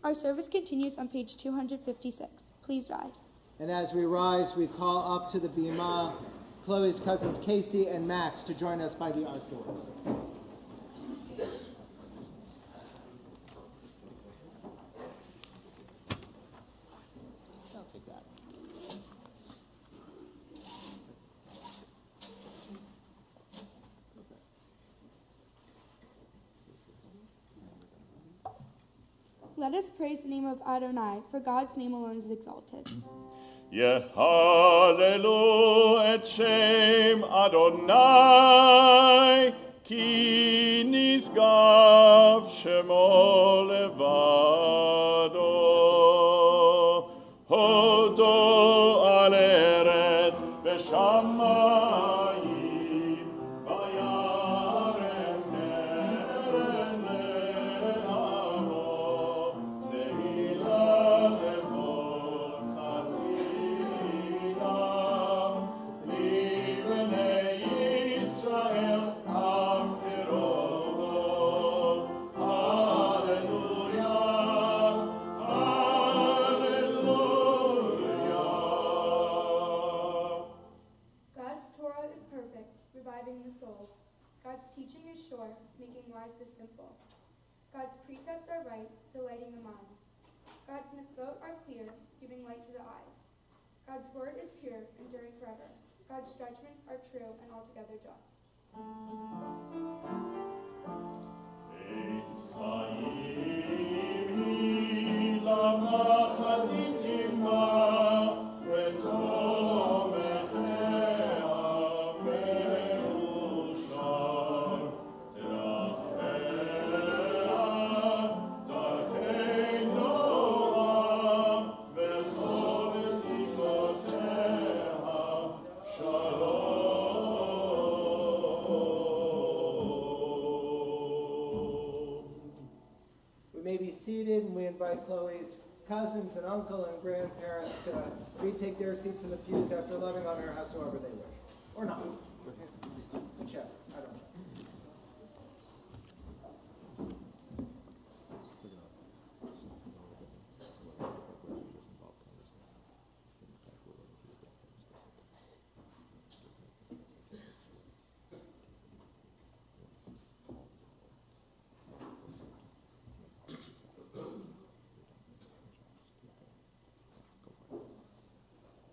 Our service continues on page 256. Please rise. And as we rise, we call up to the bima Chloe's cousins Casey and Max to join us by the art door. I'll take that. Let us praise the name of Adonai, for God's name alone is exalted. Yehalelu et Shem Adonai, ki nisgav shemo levado. Hodo al eretz v'shamayim, vayarem keren le'amo, tehila lechol chasinav, libnei Yisrael am kerovo. Hallelujah, hallelujah. God's Torah is perfect, reviving the soul. God's teaching is sure, making wise the simple. God's precepts are right, delighting the mind. God's mitzvot are clear, giving light to the eyes. God's word is pure, enduring forever. God's judgments are true and altogether just. Eitz Chaim Ilama Chazikima V'tomechea Merushar Terachea Darchei Noam V'chol Tikoteha Shalom. We may be seated, and we invite Chloe's cousins and uncle and grandparents to retake their seats in the pews after loving on her howsoever they wish. Or not. Whichever. I don't know.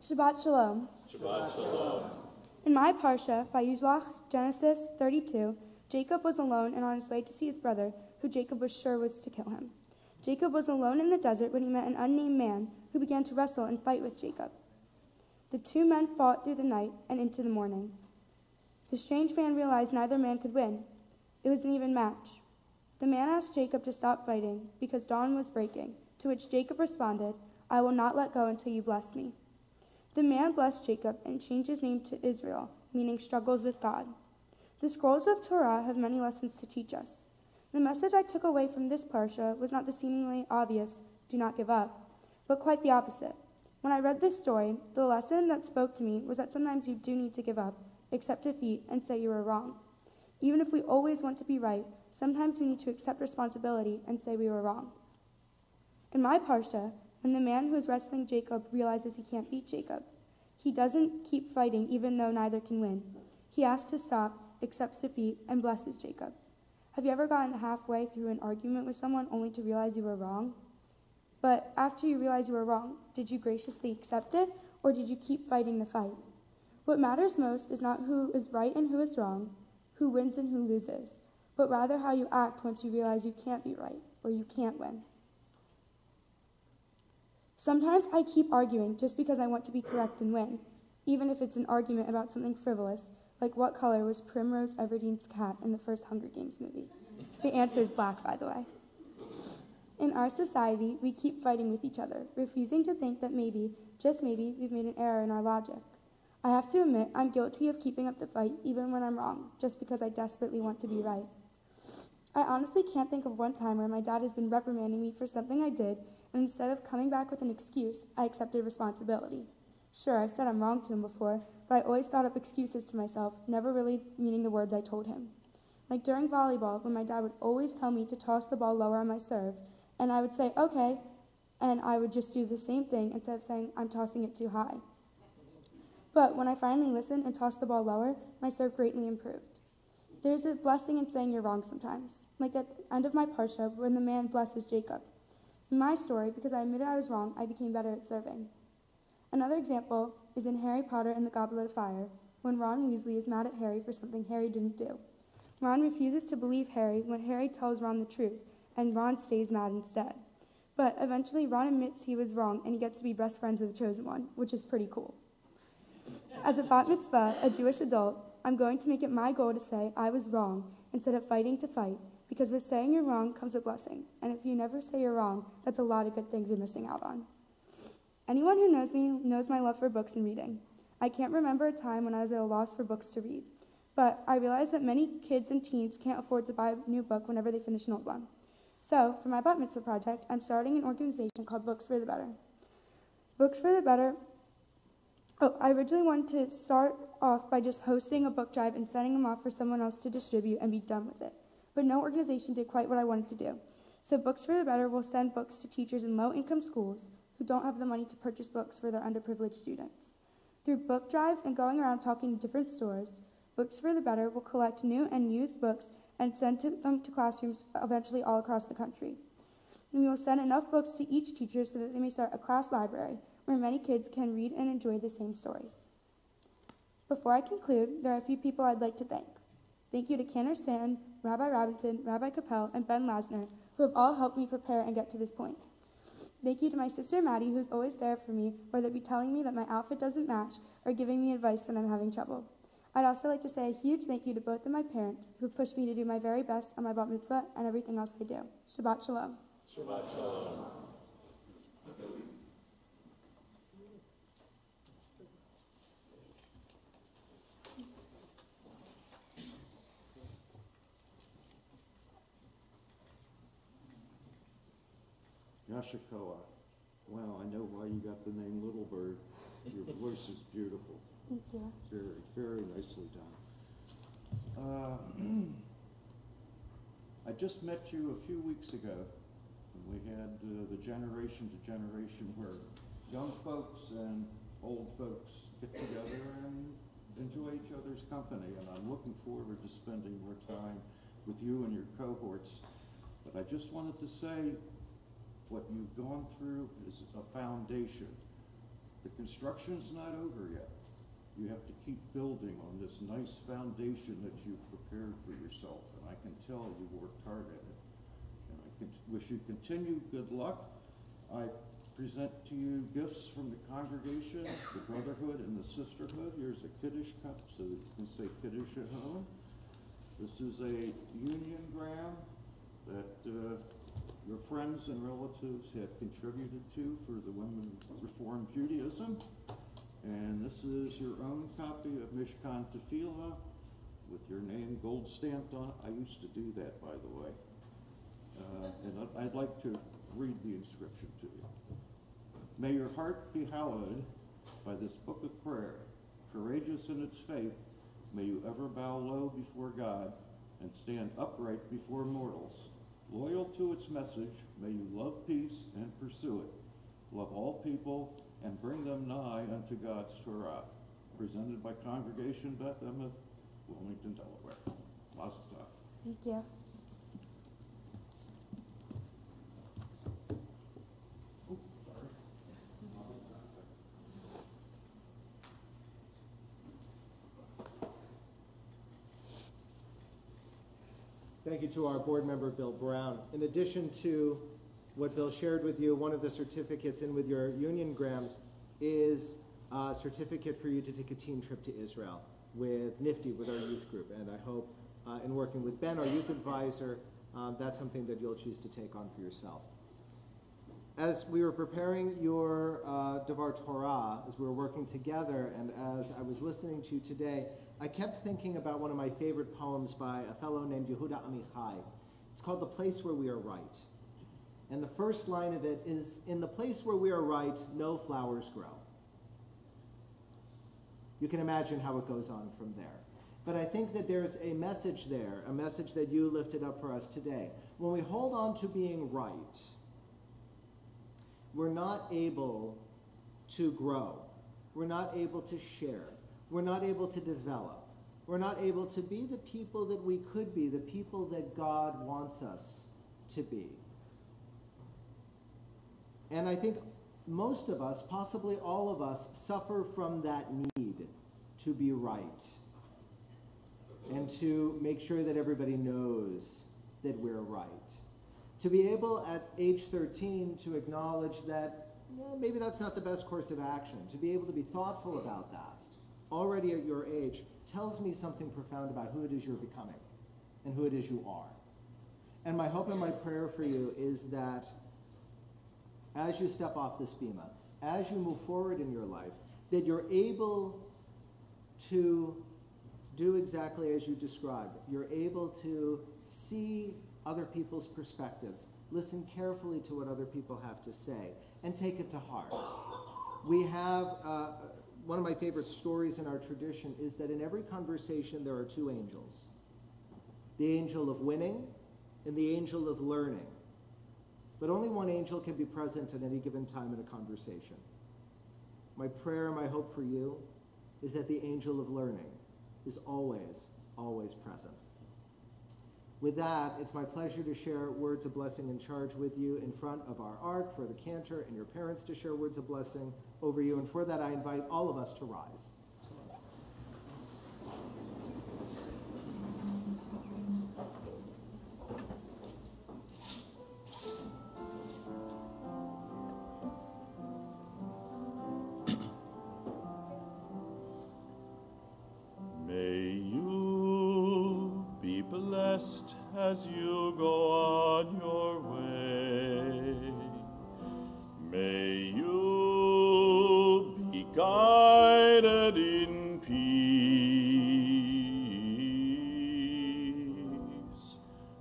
Shabbat Shalom. Shabbat Shalom. In my Parsha, Vayishlach, Genesis 32, Jacob was alone and on his way to see his brother, who Jacob was sure was to kill him. Jacob was alone in the desert when he met an unnamed man who began to wrestle and fight with Jacob. The two men fought through the night and into the morning. The strange man realized neither man could win. It was an even match. The man asked Jacob to stop fighting because dawn was breaking, to which Jacob responded, "I will not let go until you bless me." The man blessed Jacob and changed his name to Israel, meaning struggles with God. The scrolls of Torah have many lessons to teach us. The message I took away from this parsha was not the seemingly obvious, do not give up, but quite the opposite. When I read this story, the lesson that spoke to me was that sometimes you do need to give up, accept defeat, and say you were wrong. Even if we always want to be right, sometimes we need to accept responsibility and say we were wrong. In my parsha, when the man who is wrestling Jacob realizes he can't beat Jacob, he doesn't keep fighting even though neither can win. He asks to stop, accepts defeat, and blesses Jacob. Have you ever gotten halfway through an argument with someone only to realize you were wrong? But after you realize you were wrong, did you graciously accept it, or did you keep fighting the fight? What matters most is not who is right and who is wrong, who wins and who loses, but rather how you act once you realize you can't be right, or you can't win. Sometimes I keep arguing just because I want to be correct and win, even if it's an argument about something frivolous, like what color was Primrose Everdene's cat in the first Hunger Games movie. The answer is black, by the way. In our society, we keep fighting with each other, refusing to think that maybe, just maybe, we've made an error in our logic. I have to admit, I'm guilty of keeping up the fight even when I'm wrong, just because I desperately want to be right. I honestly can't think of one time where my dad has been reprimanding me for something I did, and instead of coming back with an excuse, I accepted responsibility. Sure, I've said I'm wrong to him before, but I always thought up excuses to myself, never really meaning the words I told him. Like during volleyball, when my dad would always tell me to toss the ball lower on my serve, and I would say, okay, and I would just do the same thing instead of saying, I'm tossing it too high. But when I finally listened and tossed the ball lower, my serve greatly improved. There's a blessing in saying you're wrong sometimes, like at the end of my parsha when the man blesses Jacob. In my story, because I admitted I was wrong, I became better at serving. Another example is in Harry Potter and the Goblet of Fire, when Ron Weasley is mad at Harry for something Harry didn't do. Ron refuses to believe Harry when Harry tells Ron the truth, and Ron stays mad instead. But eventually, Ron admits he was wrong, and he gets to be best friends with the Chosen One, which is pretty cool. As a bat mitzvah, a Jewish adult, I'm going to make it my goal to say I was wrong instead of fighting to fight, because with saying you're wrong comes a blessing, and if you never say you're wrong, that's a lot of good things you're missing out on. Anyone who knows me knows my love for books and reading. I can't remember a time when I was at a loss for books to read, but I realized that many kids and teens can't afford to buy a new book whenever they finish an old one. So, for my bat mitzvah project, I'm starting an organization called Books for the Better. Books for the Better. I originally wanted to start off by just hosting a book drive and sending them off for someone else to distribute and be done with it. But no organization did quite what I wanted to do. So Books for the Better will send books to teachers in low-income schools who don't have the money to purchase books for their underprivileged students. Through book drives and going around talking to different stores, Books for the Better will collect new and used books and send them to classrooms eventually all across the country. And we will send enough books to each teacher so that they may start a class library where many kids can read and enjoy the same stories. Before I conclude, there are a few people I'd like to thank. Thank you to Cantor Stan, Rabbi Robinson, Rabbi Capel, and Ben Lasner, who have all helped me prepare and get to this point. Thank you to my sister Maddie, who's always there for me, whether it be telling me that my outfit doesn't match or giving me advice when I'm having trouble. I'd also like to say a huge thank you to both of my parents, who've pushed me to do my very best on my bat mitzvah and everything else I do. Shabbat Shalom. Shabbat Shalom. Yashikoa. Wow, I know why you got the name Little Bird. Your voice is beautiful. Thank you. Very, very nicely done. I just met you a few weeks ago, and we had the generation to generation where young folks and old folks get together and enjoy each other's company, and I'm looking forward to spending more time with you and your cohorts. But I just wanted to say what you've gone through is a foundation. The construction's not over yet. You have to keep building on this nice foundation that you've prepared for yourself, and I can tell you've worked hard at it. And I wish you continued good luck. I present to you gifts from the congregation, the brotherhood and the sisterhood. Here's a Kiddush cup so that you can say Kiddush at home. This is a uniongram that your friends and relatives have contributed to for the Women of Reformed Judaism. And this is your own copy of Mishkan Tefillah with your name gold stamped on it. I used to do that, by the way. And I'd like to read the inscription to you. May your heart be hallowed by this book of prayer. Courageous in its faith, may you ever bow low before God and stand upright before mortals. Loyal to its message, may you love peace and pursue it. Love all people and bring them nigh unto God's Torah. Presented by Congregation Beth Emeth, Wilmington, Delaware. Mazel tov. Thank you. Thank you to our board member, Bill Brown. In addition to what Bill shared with you, one of the certificates in with your uniongrams is a certificate for you to take a teen trip to Israel with NIFTY, with our youth group. And I hope in working with Ben, our youth advisor, that's something that you'll choose to take on for yourself. As we were preparing your Devar Torah, as we were working together, and as I was listening to you today, I kept thinking about one of my favorite poems by a fellow named Yehuda Amichai. It's called The Place Where We Are Right. And the first line of it is, in the place where we are right, no flowers grow. You can imagine how it goes on from there. But I think that there's a message there, a message that you lifted up for us today. When we hold on to being right, we're not able to grow. We're not able to share. We're not able to develop. We're not able to be the people that we could be, the people that God wants us to be. And I think most of us, possibly all of us, suffer from that need to be right and to make sure that everybody knows that we're right. To be able at age 13 to acknowledge that maybe that's not the best course of action, to be able to be thoughtful about that already at your age tells me something profound about who it is you're becoming and who it is you are. And my hope and my prayer for you is that as you step off this bima, as you move forward in your life, that you're able to do exactly as you described. You're able to see other people's perspectives, listen carefully to what other people have to say, and take it to heart. We have, one of my favorite stories in our tradition is that in every conversation there are two angels. The angel of winning and the angel of learning. But only one angel can be present at any given time in a conversation. My prayer and my hope for you is that the angel of learning is always, always present. With that, it's my pleasure to share words of blessing and charge with you in front of our ark, for the cantor and your parents to share words of blessing over you. And for that, I invite all of us to rise. As you go on your way, may you be guided in peace.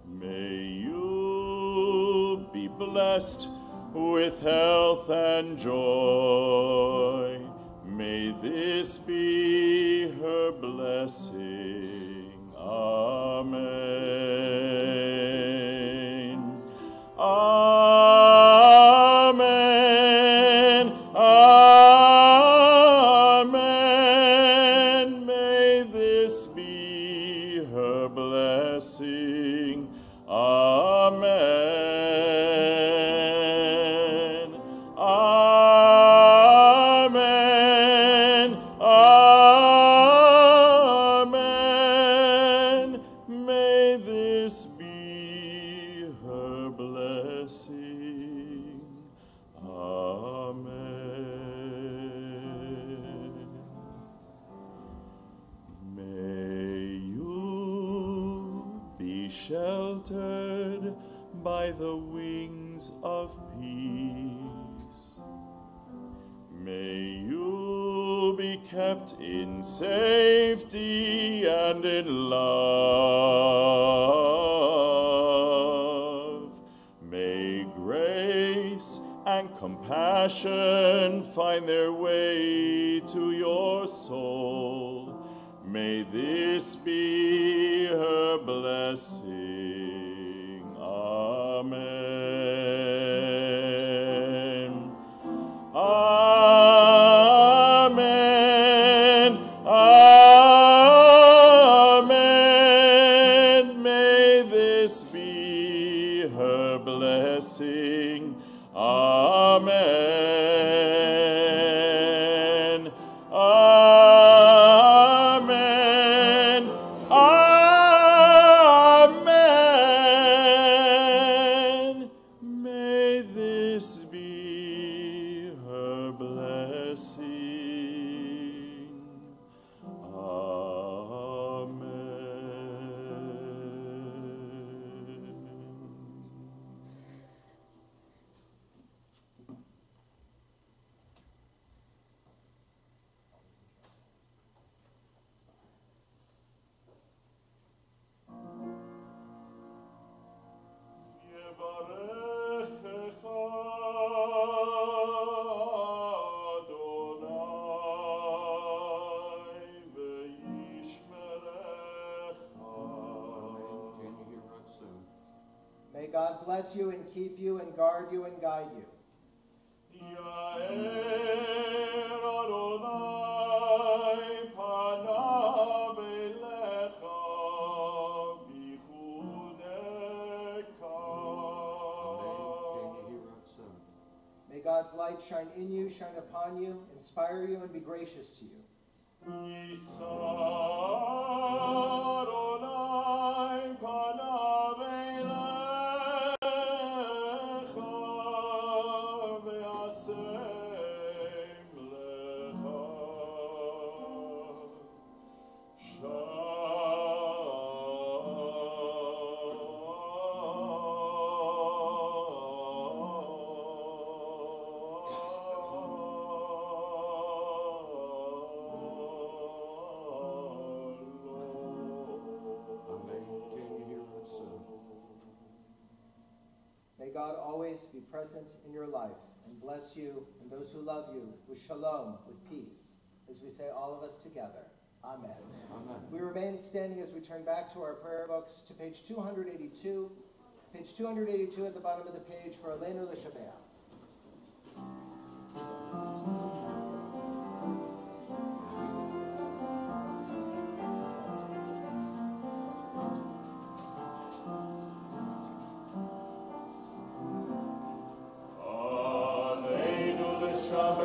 May you be blessed with health and joy. May this be her blessing. Amen. Amen. Amen. May this be her blessing. Amen. Amen. Amen. May this be her blessing. Amen. May you be sheltered by the wings of peace. May you be kept in safety and in love. May grace and compassion find their way to your soul. May this be her blessing. Amen. Amen. Amen. May this be her blessing. Amen. Amen. Amen. May this be her blessing. Amen. יברכך אדוני וישמרך. Can you hear us soon? May God bless you and keep you and guard you and guide you. יאר אדוני פניו אליך ויחונך. Can you hear us soon? May God's light shine in you, shine upon you, inspire you, and be gracious to you. יישא אדוני פניו אליך וישם לך Amen. Can you hear us soon? May God always be present in your life and bless you and those who love you with shalom, with peace, as we say all of us together. Amen. Amen. We remain standing as we turn back to our prayer books to page 282. Page 282 at the bottom of the page for Aleinu L'Shabeach. עלינו לשבח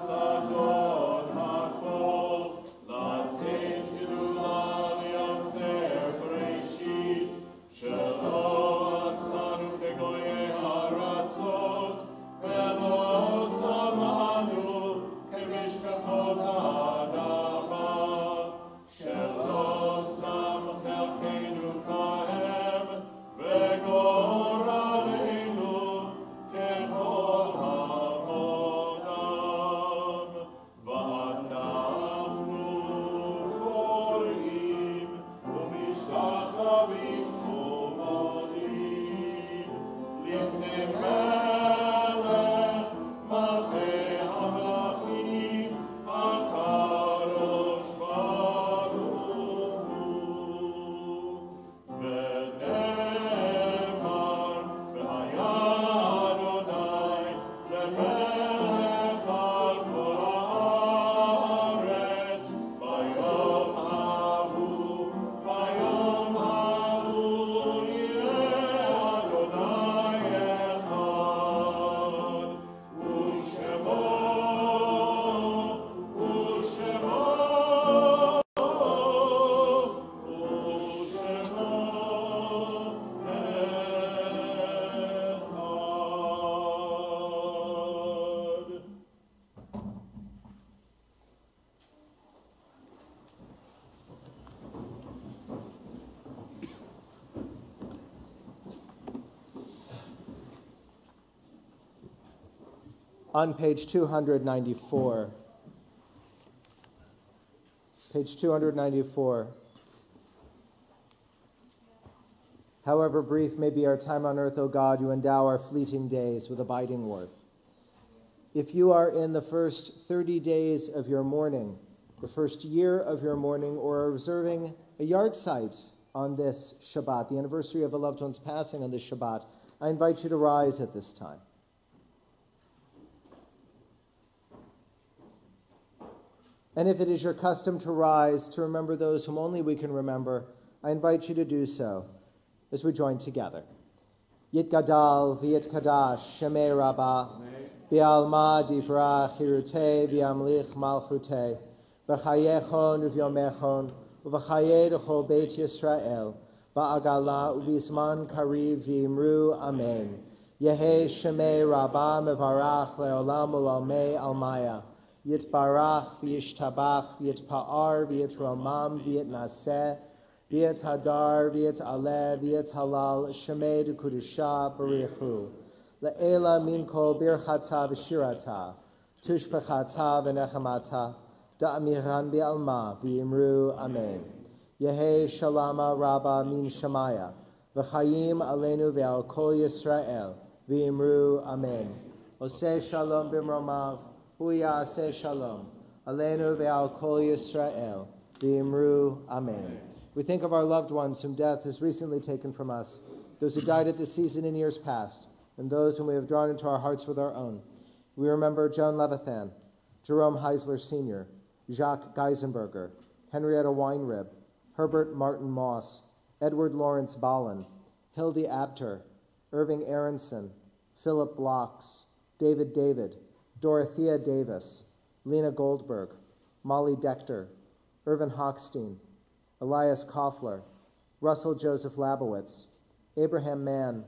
לאדון הכל, לתת גדולה ליוצר בראשית, שלא עשנו כגויי ארצות, On page 294. Page 294. However brief may be our time on earth, O God, you endow our fleeting days with abiding worth. If you are in the first 30 days of your mourning, the first year of your mourning, or are observing a yahrzeit on this Shabbat, the anniversary of a loved one's passing on this Shabbat, I invite you to rise at this time. And if it is your custom to rise to remember those whom only we can remember, I invite you to do so as we join together. Yit Gadal v'yit Kadash Shemei Rabbah B'alma Divrach Hirutei V'yamlich Malchutei V'chayechon U'vyomechon U'v'chayei D'chol Beit Yisrael Ba'agala U'vizman Kariv V'imru Amen. Yehei Shemei Rabbah Mevarach Le'olam U'lamei Almaya Yitbarach V'yishtabach V'yitpa'ar V'yitromam V'yitnaseh V'yit hadar, v'yit aleh, v'yit halal, shemei d'kudusha barichu. Le'ela min kol birchata v'shirata, tushbechata v'nechamata, da'amiran bi'alma, v'yimru amen. Yehei shalama rabba min shamaya, v'chayim aleinu ve'al kol Yisrael, v'yimru amen. Oseh shalom b'mromav, hu ya'aseh shalom, aleinu ve'al kol Yisrael, v'yimru amen. We think of our loved ones whom death has recently taken from us, those who died at this season in years past, and those whom we have drawn into our hearts with our own. We remember Joan Levithan, Jerome Heisler Sr., Jacques Geisenberger, Henrietta Weinrib, Herbert Martin Moss, Edward Lawrence Ballin, Hildy Apter, Irving Aronson, Philip Blocks, David David, Dorothea Davis, Lena Goldberg, Molly Dector, Irvin Hochstein, Elias Koffler, Russell Joseph Labowitz, Abraham Mann,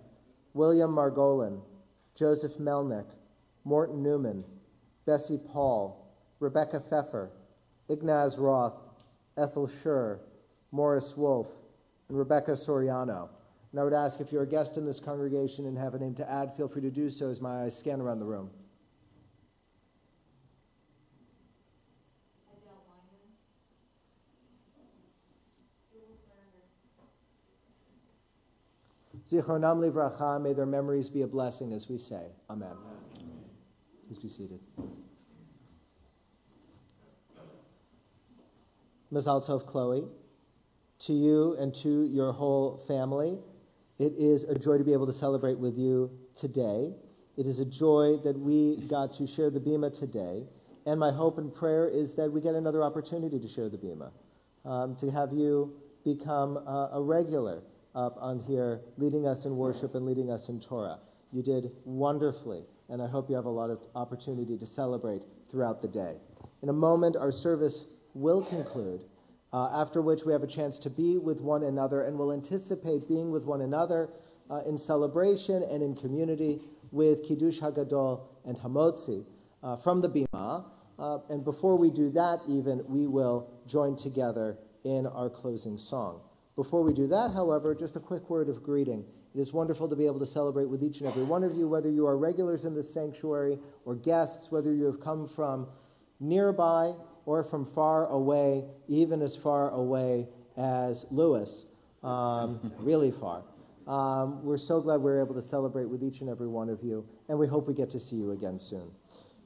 William Margolin, Joseph Melnick, Morton Newman, Bessie Paul, Rebecca Pfeffer, Ignaz Roth, Ethel Schur, Morris Wolf, and Rebecca Soriano. And I would ask if you're a guest in this congregation and have a name to add, feel free to do so as my eyes scan around the room. Zichronam livracha, may their memories be a blessing as we say. Amen. Please be seated. Mazal Tov, Chloe. To you and to your whole family, it is a joy to be able to celebrate with you today. It is a joy that we got to share the Bima today. And my hope and prayer is that we get another opportunity to share the Bima, to have you become a regular up on here, leading us in worship and leading us in Torah. You did wonderfully, and I hope you have a lot of opportunity to celebrate throughout the day. In a moment, our service will conclude, after which we have a chance to be with one another, and we'll anticipate being with one another in celebration and in community with Kiddush HaGadol and Hamotzi from the Bima. And before we do that even, we will join together in our closing song. Before we do that, however, just a quick word of greeting. It is wonderful to be able to celebrate with each and every one of you, whether you are regulars in this sanctuary or guests, whether you have come from nearby or from far away, even as far away as Lewis, really far. We're so glad we're able to celebrate with each and every one of you, and we hope we get to see you again soon.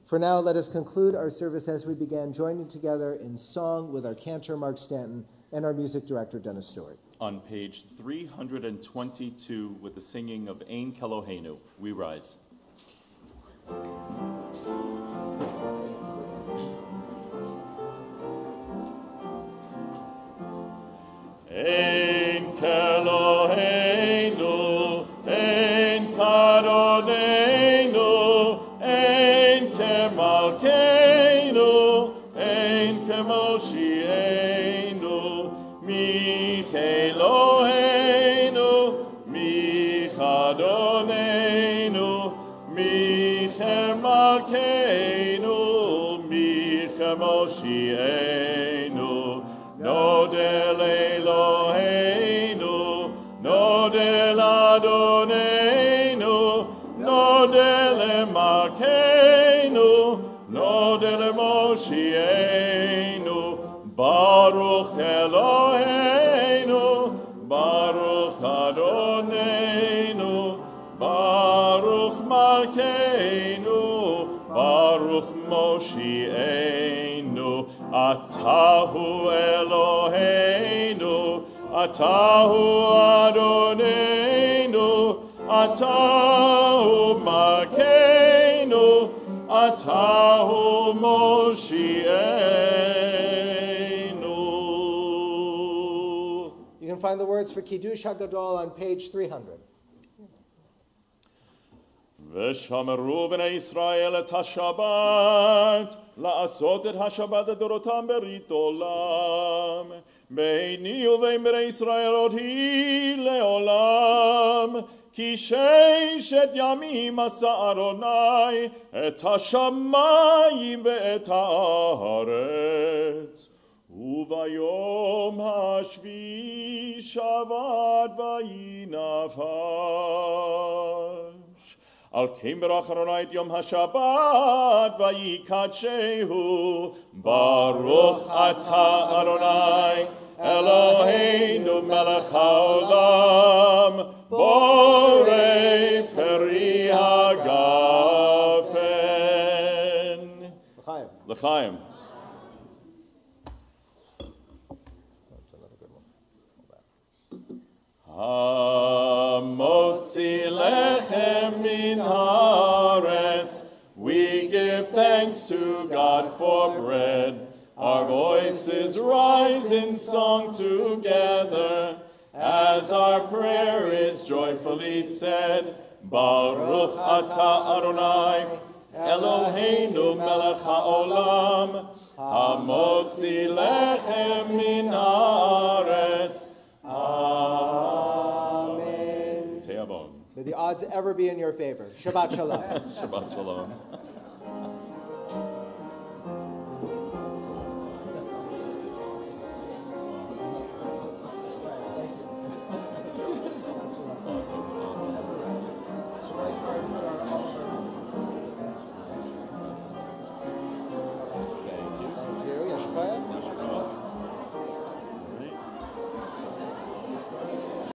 For now, let us conclude our service as we began, joining together in song with our cantor, Mark Stanton, and our music director, Dennis Stewart. On page 322, with the singing of Ein Keloheinu, we rise. Ein Keloheinu, Ein Kadoneinu, Ein Kemalkeinu, Ein Kemoshienu, Mich Eloheinu, Mich Adoneinu, Mich Emalkeinu, Mich Moshienu, Nodel Eloheinu, Nodel Adoneinu, Nodel Emalkeinu, mode Moshienu, Baruch Eloheinu, Baruch Adonenu, Baruch Malkeinu, Baruch Moshienu, Atahu Eloheinu, Atahu Adonenu, Atahu Malkeinu, Atahu Moshienu. You can find the words for Kiddush HaGadol on page 300. ושמרו בני ישראל את השבת, לעשות את השבת לדורותם ברית עולם. ביני ובין בני ישראל עוד היא לעולם, כי ששת ימים עשה אדוני את השמיים ואת הארץ. וביום השביעי שבת ויהי נפש. על כן ברך אדוני את יום השבת ויקדשהו. ברוך אתה אדוני אלוהינו מלך העולם, בורא פרי הגפן. L'chaim. לחיים. Hamotzi lechem min haaretz, we give thanks to God for bread. Our voices rise in song together, as our prayer is joyfully said. Baruch atah Adonai, Eloheinu melech haolam, hamotzi lechem min haaretz. Amen. May the odds ever be in your favor. Shabbat shalom. Shabbat shalom.